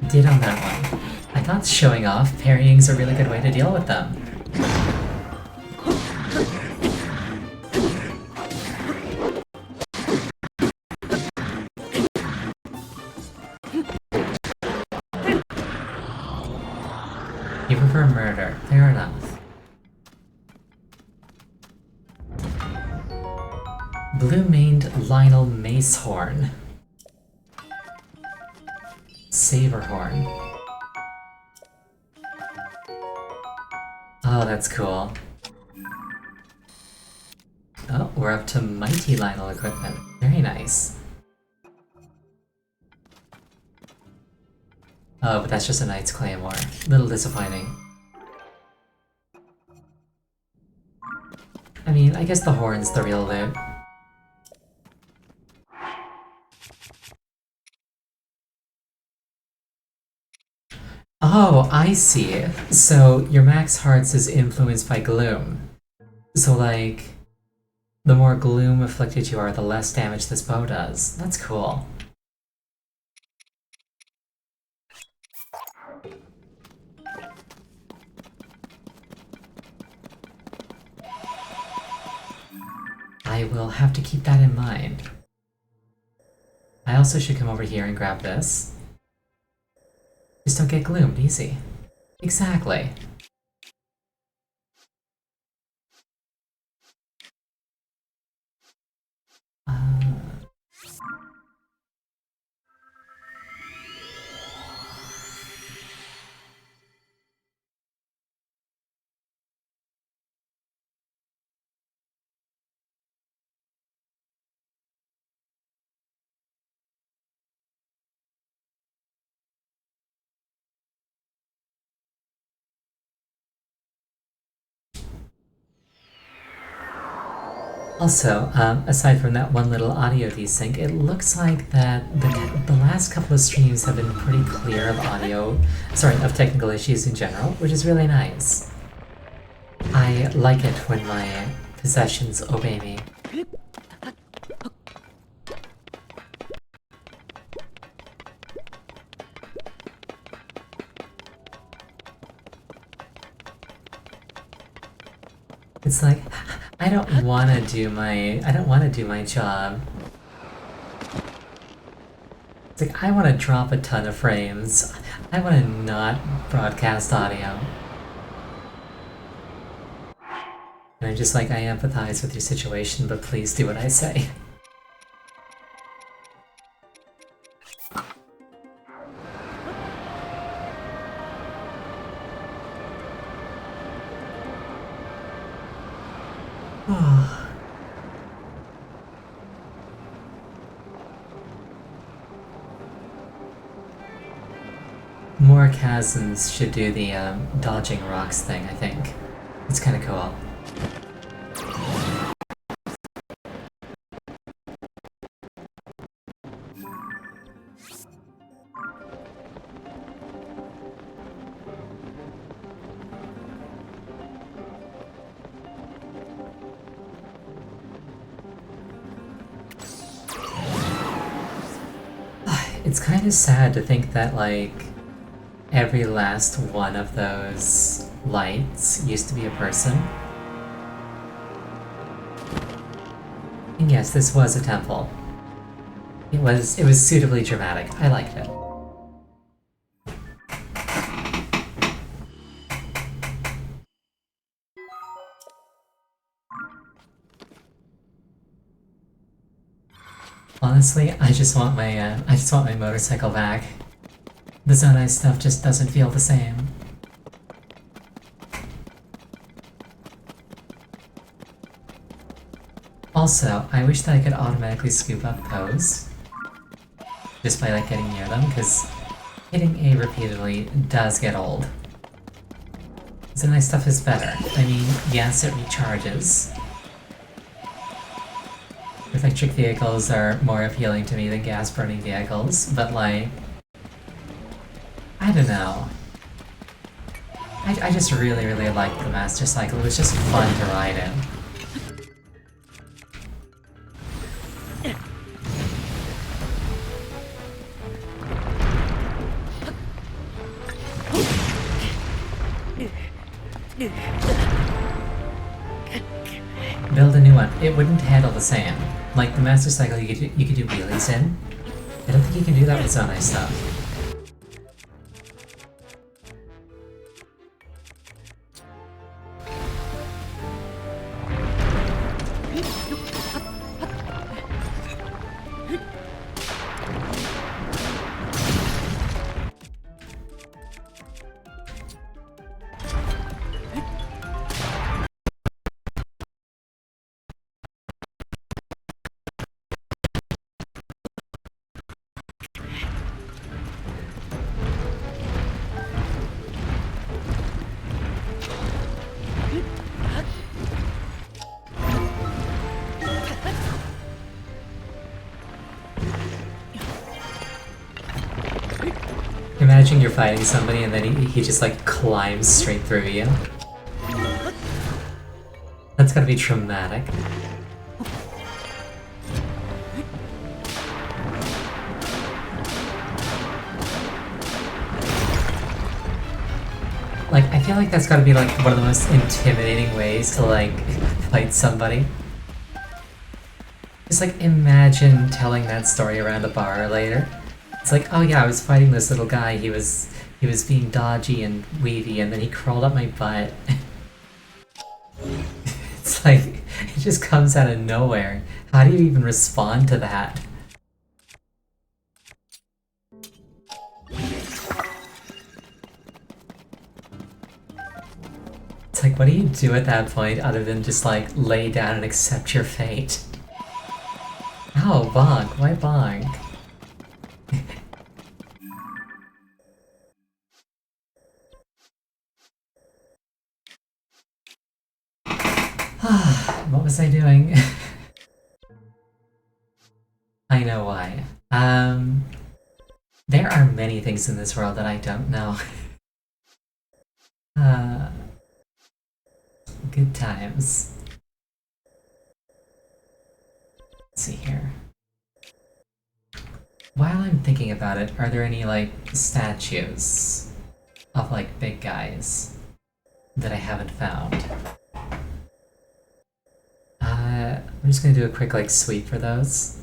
Did on that one. I thought showing off, parrying's a really good way to deal with them. You prefer murder, fair enough. Blue-maned Lionel Macehorn. Saberhorn. Oh, that's cool. Oh, we're up to Mighty Lionel equipment. Very nice. Oh, but that's just a Knight's Claymore. Little disappointing. I mean, I guess the horn's the real loot. Oh, I see. So your max hearts is influenced by gloom. So like, the more gloom afflicted you are, the less damage this bow does. That's cool. I will have to keep that in mind. I also should come over here and grab this. Just don't get gloomed, easy. Exactly. Also, aside from that one little audio desync, it looks like that the last couple of streams have been pretty clear of of technical issues in general, which is really nice. I like it when my possessions obey me. It's like, I don't want to do my job. It's like, I want to drop a ton of frames. I want to not broadcast audio. And I'm just like, I empathize with your situation, but please do what I say. more chasms should do the dodging rocks thing, I think. It's kind of cool. It's kind of sad to think that, like, every last one of those lights used to be a person. And yes, this was a temple. It was suitably dramatic. I liked it. Honestly, I just want my motorcycle back. The Zonai stuff just doesn't feel the same. Also, I wish that I could automatically scoop up Pose. Just by like getting near them, because hitting A repeatedly does get old. Zonai stuff is better. I mean, yes, it recharges. Electric vehicles are more appealing to me than gas-burning vehicles, but like... I don't know. I just really, really liked the Master Cycle. It was just fun to ride in. Build a new one. It wouldn't handle the same. Like the Master Cycle you could do wheelies in. I don't think you can do that with Zonai stuff. Imagine you're fighting somebody and then he just like climbs straight through you. That's gotta be traumatic. Like, I feel like that's gotta be like one of the most intimidating ways to like fight somebody. Just like imagine telling that story around a bar later. It's like, oh yeah, I was fighting this little guy, he was being dodgy and weavy, and then he crawled up my butt. It's like, it just comes out of nowhere. How do you even respond to that? It's like, what do you do at that point other than just like lay down and accept your fate? Ow, bonk, why bonk? What was I doing? I know why. There are many things in this world that I don't know. Good times. Let's see here. While I'm thinking about it, are there any, like, statues of, like, big guys that I haven't found? I'm just gonna do a quick, like, sweep for those.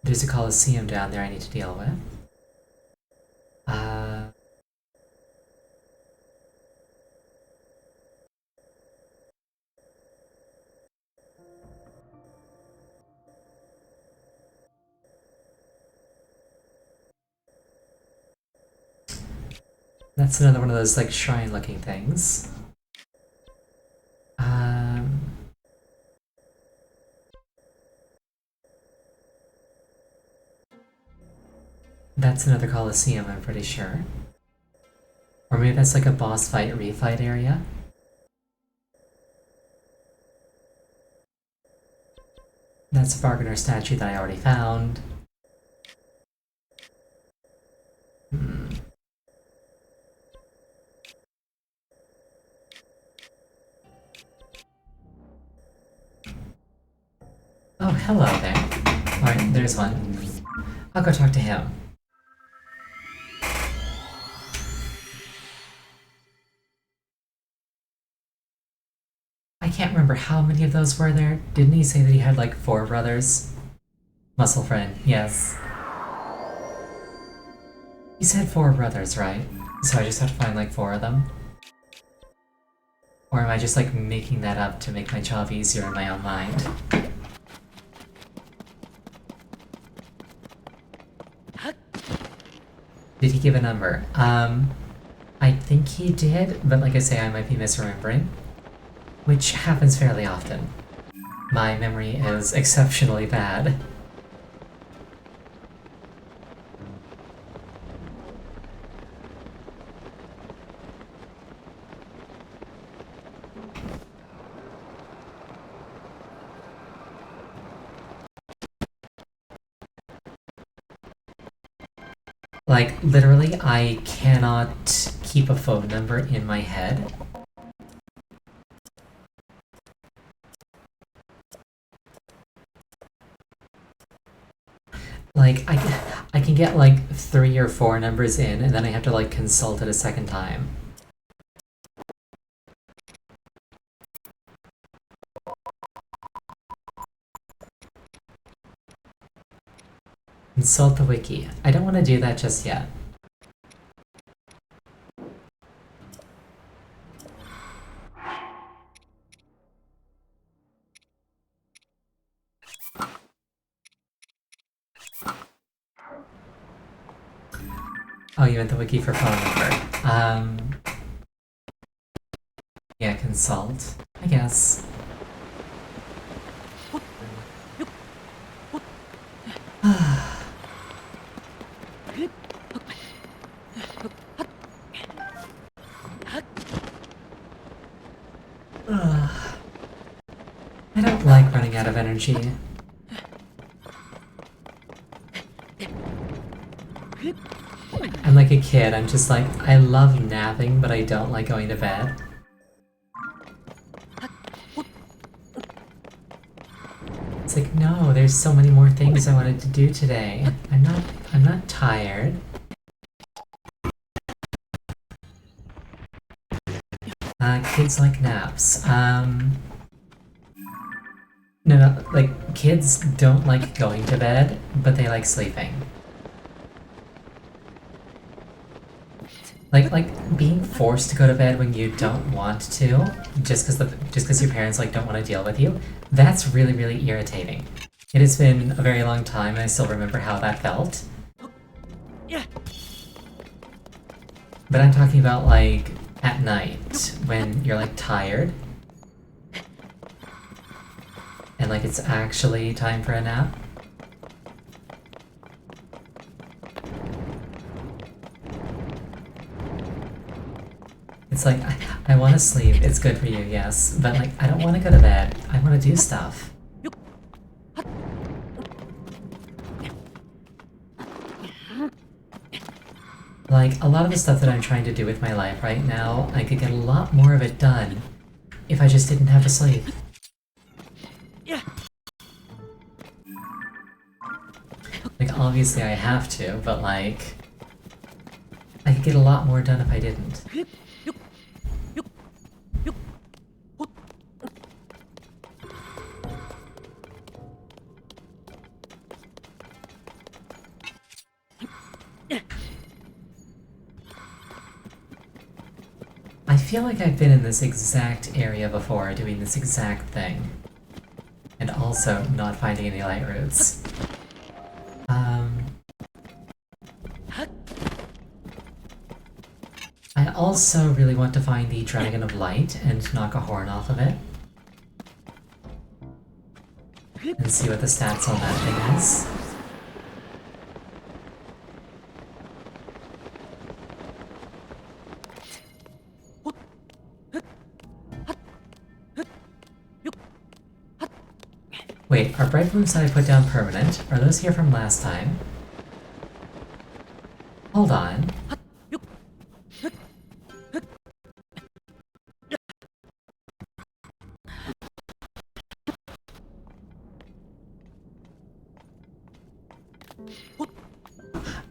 There's a Colosseum down there I need to deal with. That's another one of those, like, shrine-looking things. That's another Colosseum, I'm pretty sure. Or maybe that's like a boss fight refight area. That's a Bargainer statue that I already found. Hmm. Oh, hello there. Alright, there's one. I'll go talk to him. I can't remember how many of those were there. Didn't he say that he had like 4 brothers? Muscle friend, yes. He said 4 brothers, right? So I just have to find like 4 of them? Or am I just like making that up to make my job easier in my own mind? Did he give a number? I think he did, but like I say, I might be misremembering. Which happens fairly often. My memory is exceptionally bad. Like, literally, I cannot keep a phone number in my head. Like, I can get like 3 or 4 numbers in, and then I have to like consult it a second time. Consult the wiki. I don't want to do that just yet. Oh, you meant the wiki for phone number. Yeah, consult. I guess. I don't like running out of energy. I'm like a kid, I'm just like, I love napping, but I don't like going to bed. It's like, no, there's so many more things I wanted to do today. I'm not tired. Kids like naps. No, like, kids don't like going to bed, but they like sleeping. Like being forced to go to bed when you don't want to, just because your parents like don't want to deal with you, that's really, really irritating. It has been a very long time and I still remember how that felt. But I'm talking about like at night when you're like tired and like it's actually time for a nap. It's like, I want to sleep, it's good for you, yes, but like, I don't want to go to bed, I want to do stuff. Like, a lot of the stuff that I'm trying to do with my life right now, I could get a lot more of it done if I just didn't have to sleep. Like, obviously I have to, but like, I could get a lot more done if I didn't. I feel like I've been in this exact area before doing this exact thing. And also not finding any light roots. I also really want to find the Dragon of Light and knock a horn off of it. And see what the stats on that thing is. are bright blooms that I put down permanent? Are those here from last time? Hold on.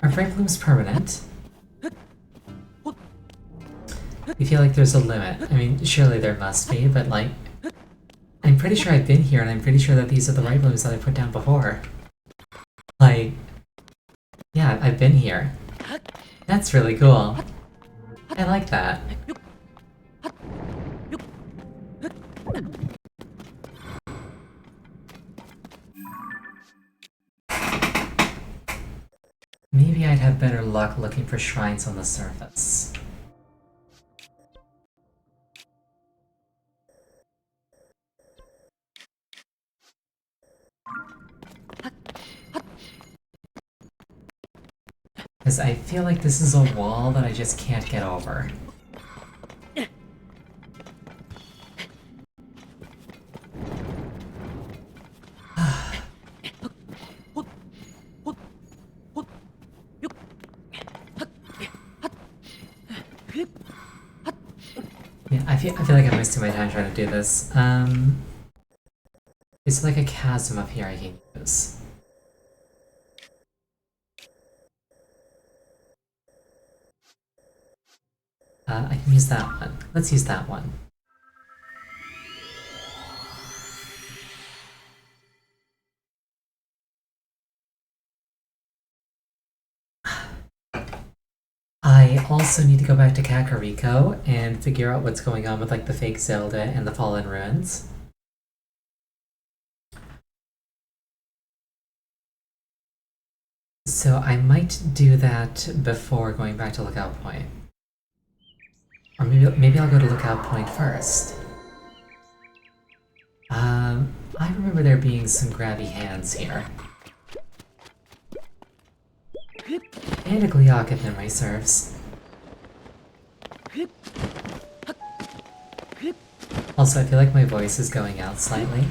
Are bright blooms permanent? I feel like there's a limit. I mean, surely there must be, but like... I'm pretty sure I've been here, and I'm pretty sure that these are the bright blooms that I put down before. Like... Yeah, I've been here. That's really cool. I like that. Maybe I'd have better luck looking for shrines on the surface. Because I feel like this is a wall that I just can't get over. Yeah, I feel like I'm wasting my time trying to do this. It's like a chasm up here I can use. I can use that one. Let's use that one. I also need to go back to Kakariko and figure out what's going on with like the fake Zelda and the Fallen Ruins. So I might do that before going back to Lookout Point. Or maybe I'll go to Lookout Point first. I remember there being some grabby hands here. And a Gleeok in my serves. Also, I feel like my voice is going out slightly.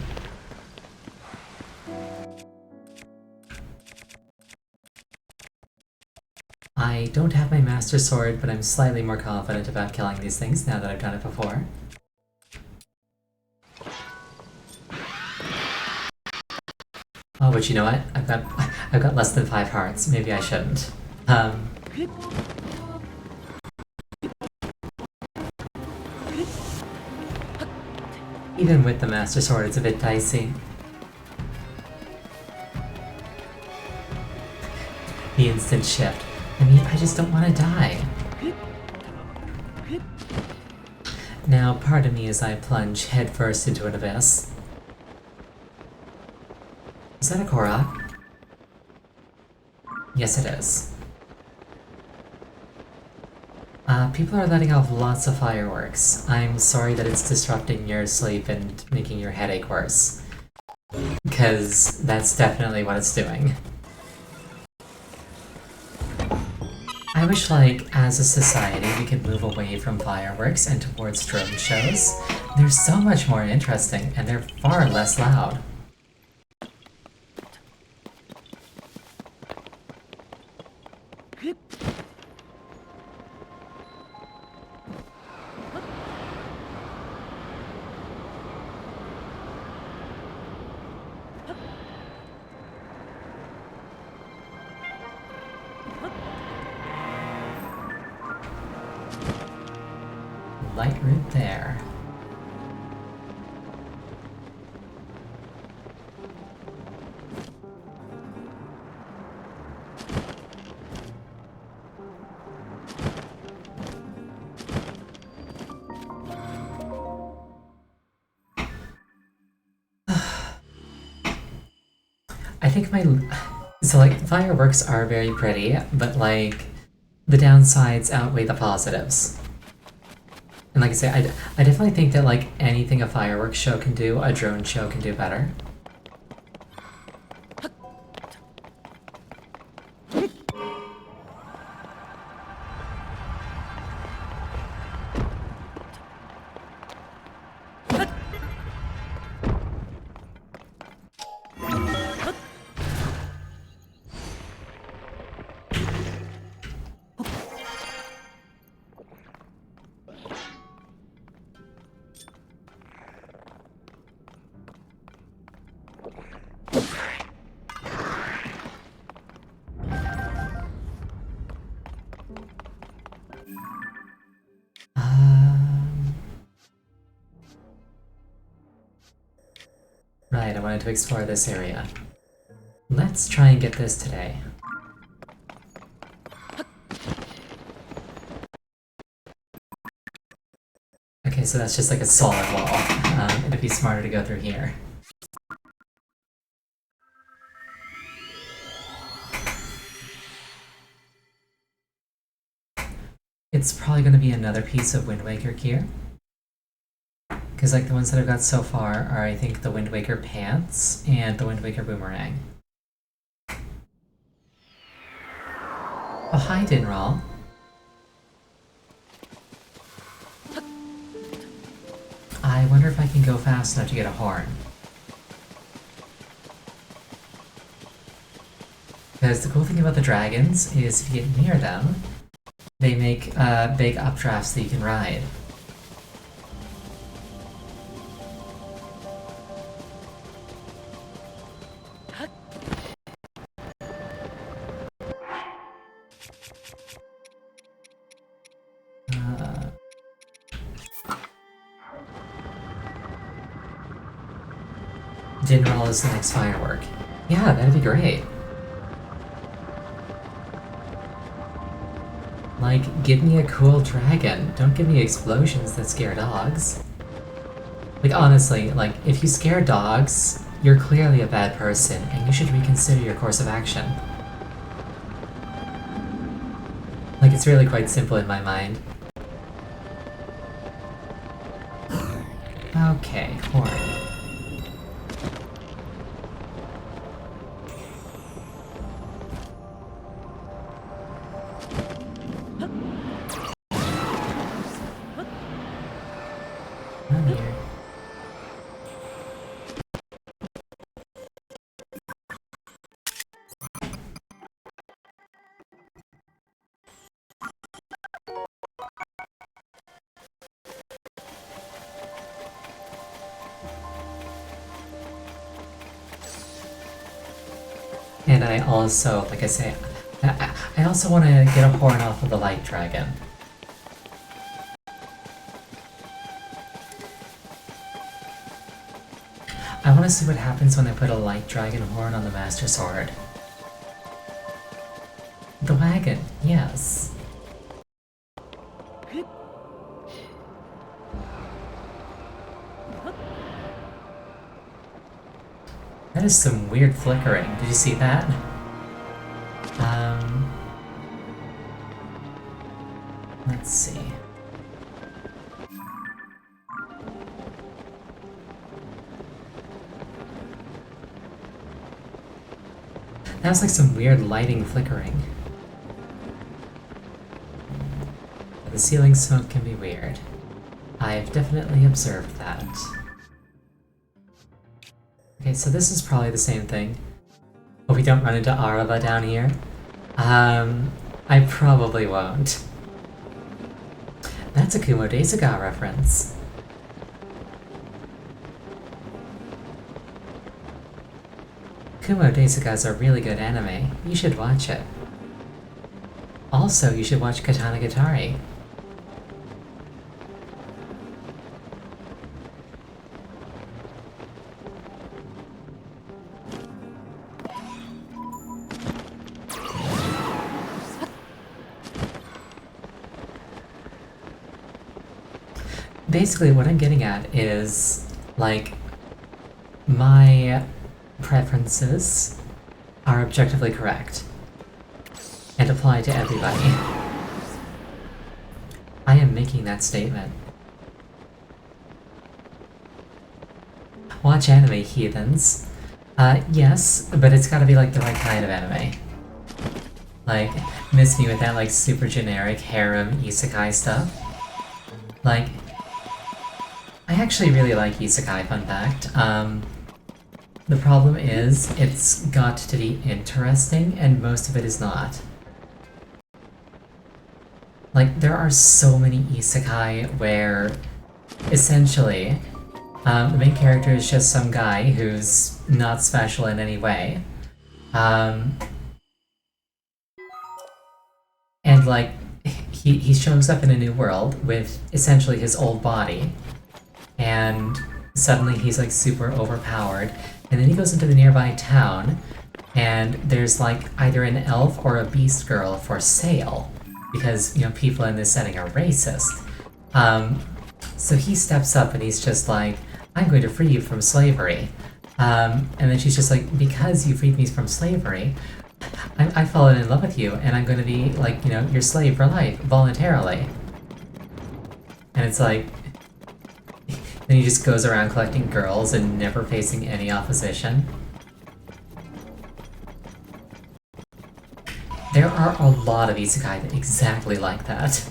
I don't have my Master Sword, but I'm slightly more confident about killing these things now that I've done it before. Oh, but you know what? I've got less than 5 hearts. Maybe I shouldn't. Even with the Master Sword, it's a bit dicey. The instant shift. I mean, I just don't want to die. Now, pardon me as I plunge headfirst into an abyss. Is that a Korok? Yes, it is. People are letting off lots of fireworks. I'm sorry that it's disrupting your sleep and making your headache worse. Because that's definitely what it's doing. I wish, like, as a society, we could move away from fireworks and towards drone shows. They're so much more interesting, and they're far less loud. Light route there. I think so like fireworks are very pretty, but like the downsides outweigh the positives. And like I say, I definitely think that like anything a fireworks show can do, a drone show can do better. wanted to explore this area. Let's try and get this today. Okay, so that's just like a solid wall. It'd be smarter to go through here. It's probably going to be another piece of Wind Waker gear. Because like the ones that I've got so far are, I think, the Wind Waker pants and the Wind Waker boomerang. Oh, hi, Dinral. I wonder if I can go fast enough to get a horn. Because the cool thing about the dragons is if you get near them, they make big updrafts that you can ride. Dinral is the next firework. Yeah, that'd be great. Like, give me a cool dragon. Don't give me explosions that scare dogs. Like, honestly, like, if you scare dogs, you're clearly a bad person, and you should reconsider your course of action. Like, it's really quite simple in my mind. Okay, horn. I'm here. And I also, like I say, I also want to get a horn off of the light dragon. I want to see what happens when I put a light dragon horn on the Master Sword. The wagon, yes. That is some weird flickering. Did you see that? Let's see. That was like some weird lighting flickering. The ceiling smoke can be weird. I've definitely observed that. Okay, so this is probably the same thing. Hope we don't run into Arava down here. I probably won't. That's a Kumo Deisuga reference. Kumo Deisuga is a really good anime. You should watch it. Also, you should watch Katana Gatari. Basically, what I'm getting at is, like, my preferences are objectively correct and apply to everybody. I am making that statement. Watch anime, heathens. Yes, but it's gotta be like the right kind of anime. Like, miss me with that like super generic harem isekai stuff. Like, I actually really like isekai, fun fact. The problem is, it's got to be interesting, and most of it is not. Like, there are so many isekai where, essentially, the main character is just some guy who's not special in any way. And, like, he shows up in a new world with, essentially, his old body. And suddenly he's like super overpowered, And then he goes into the nearby town, and there's like either an elf or a beast girl for sale, because, you know, people in this setting are racist. So he steps up and he's just like, I'm going to free you from slavery. And then she's just like, because you freed me from slavery, I've fallen in love with you, and I'm going to be, like, you know, your slave for life, voluntarily. And it's like, then he just goes around collecting girls and never facing any opposition. There are a lot of isekai that exactly like that.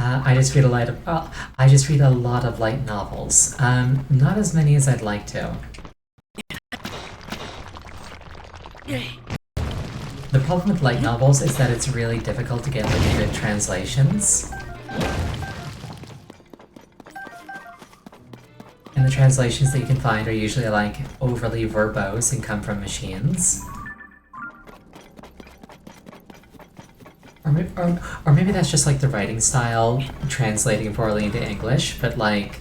I just read a lot of light novels. Not as many as I'd like to. The problem with light novels is that it's really difficult to get like good translations. And the translations that you can find are usually like overly verbose and come from machines. Or maybe that's just like the writing style translating poorly into English, but like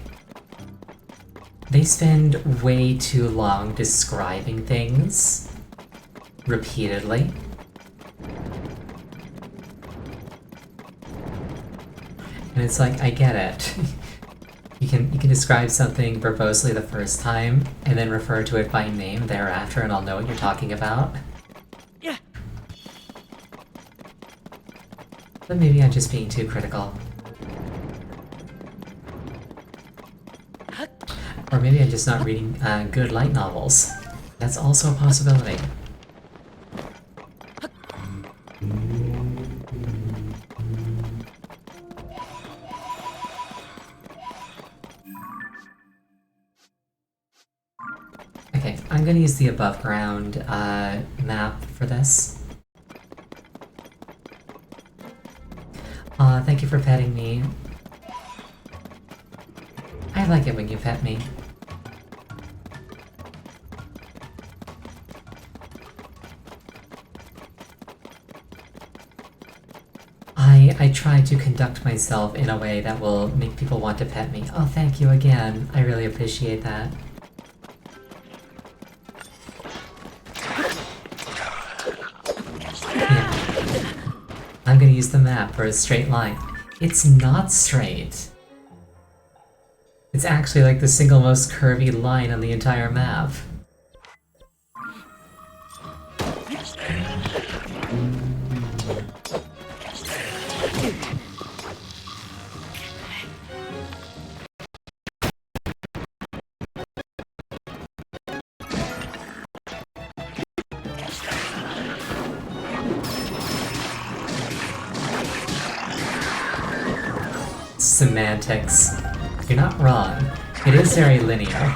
they spend way too long describing things repeatedly. And it's like, I get it. You can describe something verbosely the first time and then refer to it by name thereafter and I'll know what you're talking about. But maybe I'm just being too critical. Or maybe I'm just not reading good light novels. That's also a possibility. Okay, I'm gonna use the above ground map for this. Aw, thank you for petting me. I like it when you pet me. I try to conduct myself in a way that will make people want to pet me. Oh, thank you again. I really appreciate that. Yeah. I'm gonna use the map for a straight line. It's not straight. It's actually like the single most curvy line on the entire map. Semantics. You're not wrong. It is very linear.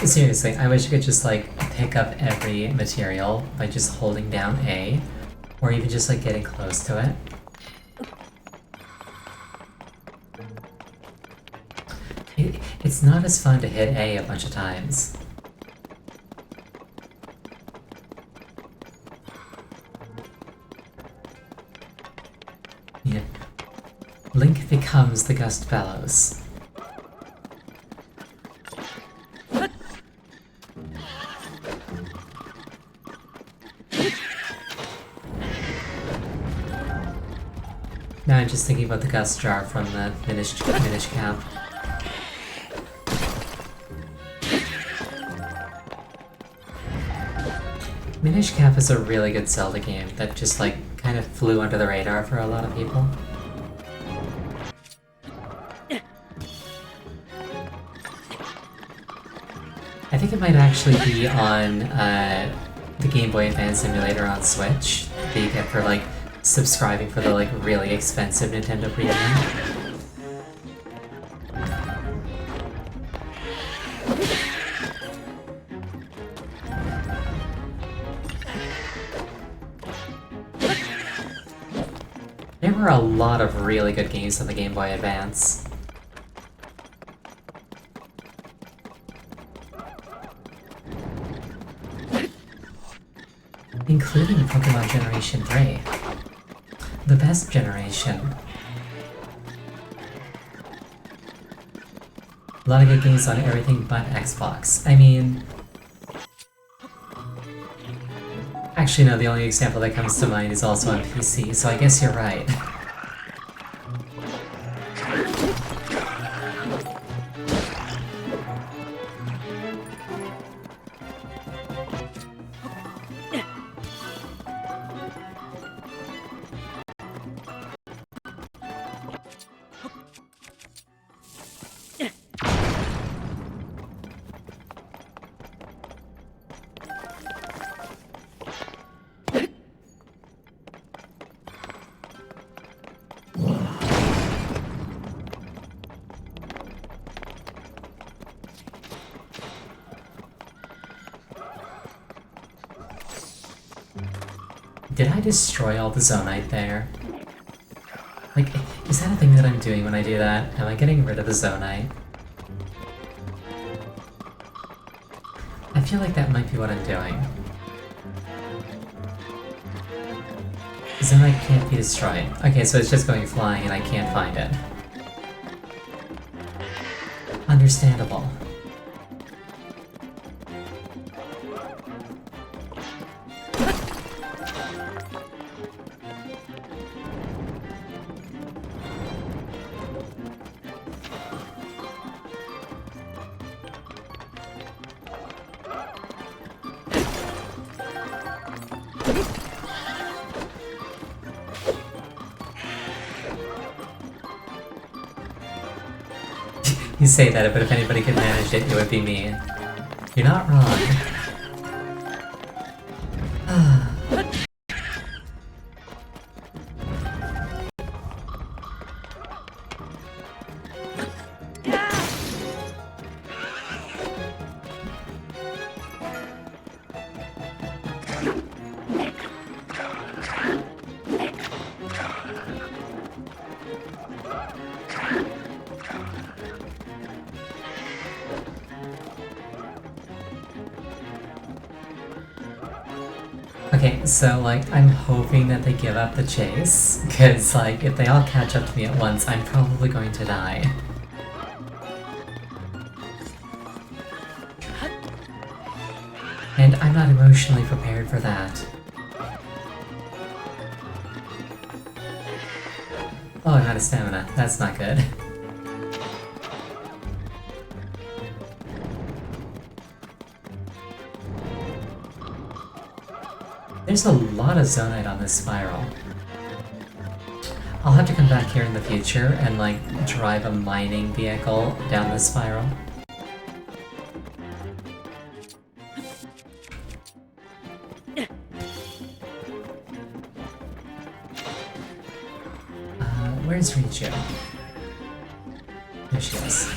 Seriously, I wish I could just like pick up every material by just holding down A, or even just like getting close to it. It's not as fun to hit A a bunch of times. Yeah. Link becomes the Gust Bellows. Now I'm just thinking about the Gust Jar from the Minish Cap. Minish Cap is a really good Zelda game that just like kind of flew under the radar for a lot of people. I think it might actually be on the Game Boy Advance emulator on Switch that you get for like subscribing for the like really expensive Nintendo Premium. There were a lot of really good games on the Game Boy Advance. Including Pokemon Generation 3. The best generation. A lot of good games on everything but Xbox. I mean... Actually no, the only example that comes to mind is also on PC, so I guess you're right. Did I destroy all the Zonite there? Like, is that a thing that I'm doing when I do that? Am I getting rid of the Zonite? I feel like that might be what I'm doing. Zonite can't be destroyed. Okay, so it's just going flying and I can't find it. Understandable. You say that, but if anybody could manage it, it would be me. You're not wrong. Okay, so like, I'm hoping that they give up the chase, because like, if they all catch up to me at once, I'm probably going to die. And I'm not emotionally prepared for that. Oh, I'm out of stamina. That's not good. There's a lot of Zonite on this spiral. I'll have to come back here in the future and like drive a mining vehicle down this spiral. Where's Richu? There she is.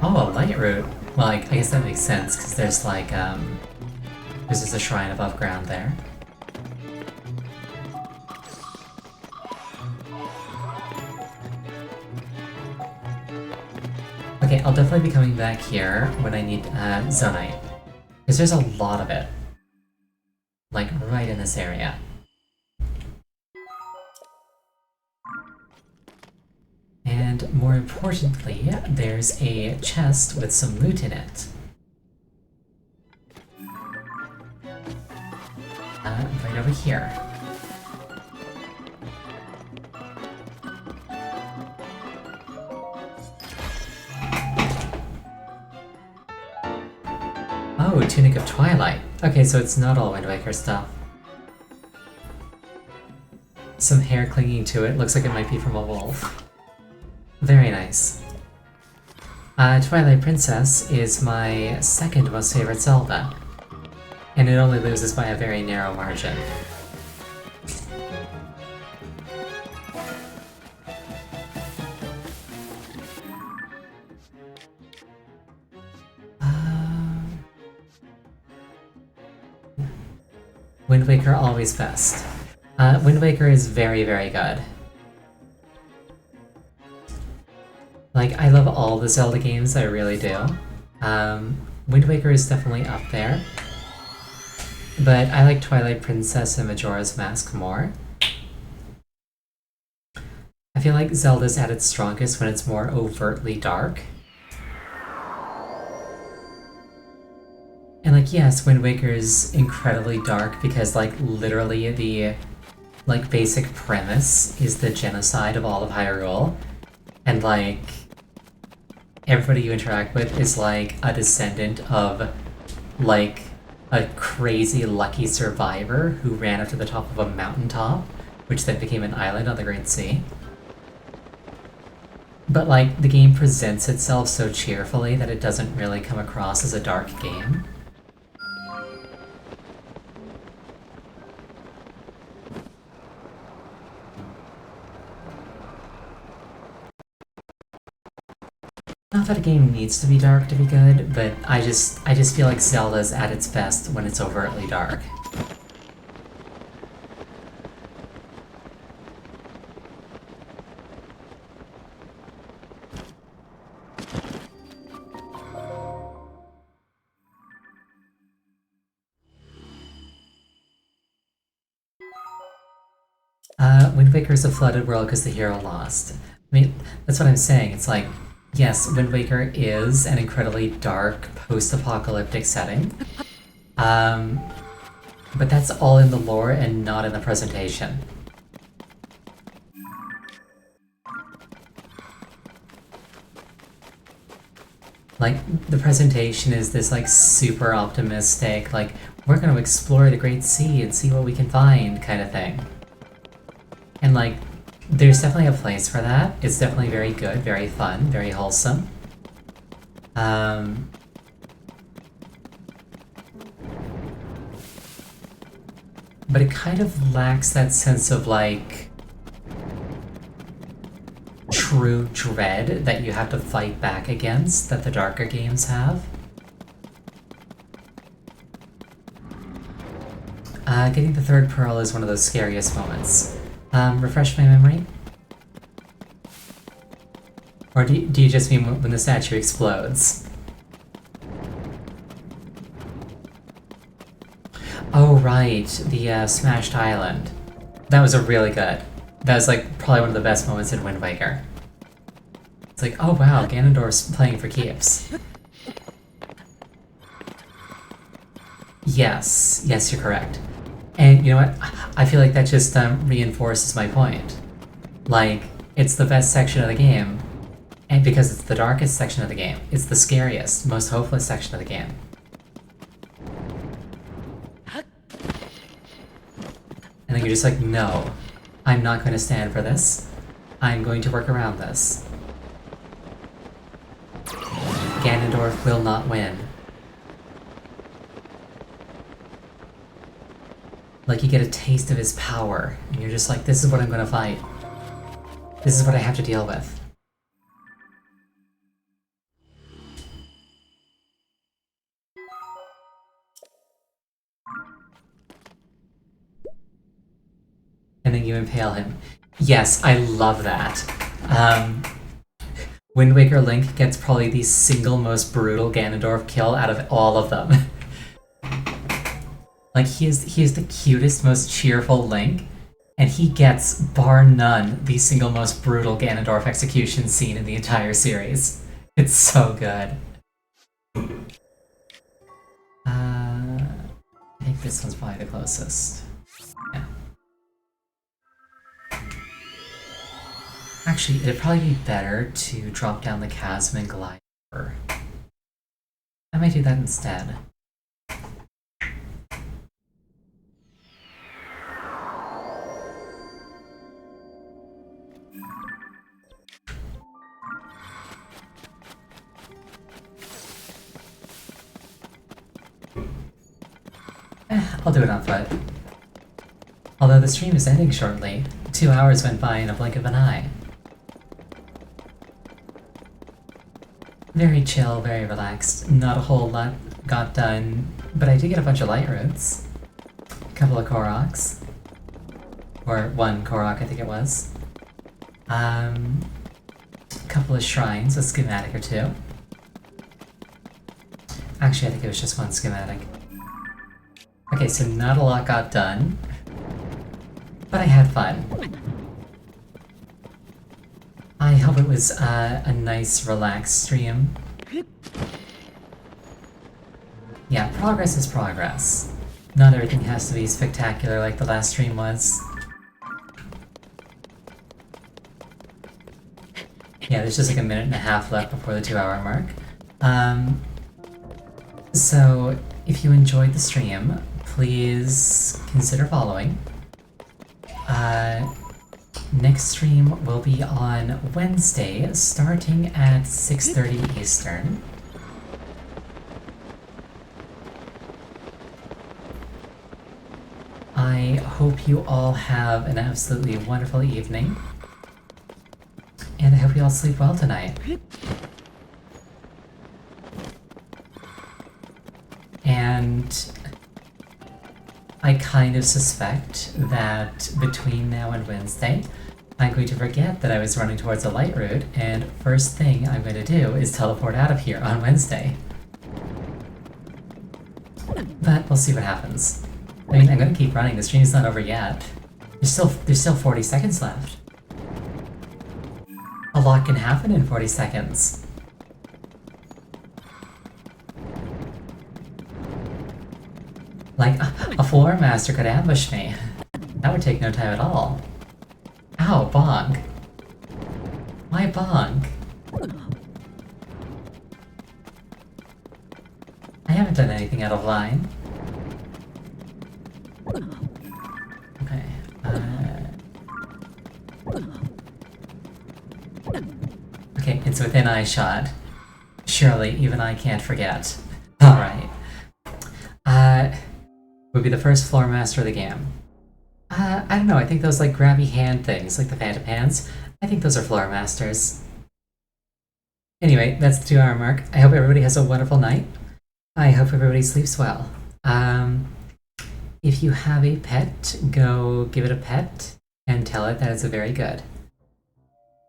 Oh, a light route. Well, I guess that makes sense, because there's like, there's just a shrine above ground there. Okay, I'll definitely be coming back here when I need Zonite. Because there's a lot of it. Like, right in this area. And more importantly, there's a chest with some loot in it. Right over here. Oh, Tunic of Twilight. Okay, so it's not all Wind Waker stuff. Some hair clinging to it. Looks like it might be from a wolf. Very nice. Twilight Princess is my second most favorite Zelda. And it only loses by a very narrow margin. Wind Waker always best. Wind Waker is very, very good. Like, I love all the Zelda games, I really do. Wind Waker is definitely up there. But I like Twilight Princess and Majora's Mask more. I feel like Zelda's at its strongest when it's more overtly dark. And like, yes, Wind Waker's incredibly dark because like literally the like basic premise is the genocide of all of Hyrule. And like everybody you interact with is like a descendant of like a crazy lucky survivor who ran up to the top of a mountaintop, which then became an island on the Great Sea. But like the game presents itself so cheerfully that it doesn't really come across as a dark game. Not that a game needs to be dark to be good, but I just feel like Zelda's at its best when it's overtly dark. Wind Waker is a flooded world because the hero lost. I mean, that's what I'm saying. It's like, yes, Wind Waker is an incredibly dark, post-apocalyptic setting. But that's all in the lore and not in the presentation. Like, the presentation is this, like, super optimistic, like, we're gonna explore the Great Sea and see what we can find kind of thing. And, like, there's definitely a place for that. It's definitely very good, very fun, very wholesome. But it kind of lacks that sense of, like, true dread that you have to fight back against that the darker games have. Getting the third pearl is one of those scariest moments. Refresh my memory? Or do you just mean when the statue explodes? Oh right, the smashed island. That was a really good. That was like probably one of the best moments in Wind Waker. It's like, oh wow, Ganondorf's playing for keeps. Yes, you're correct. And you know what? I feel like that just reinforces my point. Like, it's the best section of the game, and because it's the darkest section of the game, it's the scariest, most hopeless section of the game. And then you're just like, no, I'm not going to stand for this. I'm going to work around this. Ganondorf will not win. Like, you get a taste of his power, and you're just like, this is what I'm gonna fight. This is what I have to deal with. And then you impale him. Yes, I love that. Wind Waker Link gets probably the single most brutal Ganondorf kill out of all of them. Like, he is the cutest, most cheerful Link, and he gets, bar none, the single most brutal Ganondorf execution scene in the entire series. It's so good. I think this one's probably the closest. Yeah. Actually, it'd probably be better to drop down the chasm and glide over. I might do that instead. I'll do it on foot. Although the stream is ending shortly, 2 hours went by in a blink of an eye. Very chill, very relaxed. Not a whole lot got done, but I did get a bunch of light roots. A couple of Koroks. Or one Korok, I think it was. A couple of shrines, a schematic or two. Actually, I think it was just one schematic. Okay, so not a lot got done, but I had fun. I hope it was a nice, relaxed stream. Yeah, progress is progress. Not everything has to be spectacular like the last stream was. Yeah, there's just like a minute and a half left before the 2-hour mark. So, if you enjoyed the stream, please consider following. Next stream will be on Wednesday, starting at 6:30 Eastern. I hope you all have an absolutely wonderful evening. And I hope you all sleep well tonight. And I kind of suspect that between now and Wednesday, I'm going to forget that I was running towards a light route, and first thing I'm going to do is teleport out of here on Wednesday. But we'll see what happens. I mean, I'm gonna keep running, the stream's not over yet. There's still 40 seconds left. A lot can happen in 40 seconds. Like, a floor master could ambush me. That would take no time at all. Ow, bonk. Why bonk? I haven't done anything out of line. Okay, okay, it's within eyeshot. Surely, even I can't forget. Alright. Would be the first floor master of the game. I don't know, I think those like grabby hand things, like the Phantom Hands, I think those are floor masters. Anyway, that's the 2-hour mark. I hope everybody has a wonderful night. I hope everybody sleeps well. If you have a pet, go give it a pet and tell it that it's a very good.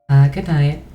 Good night.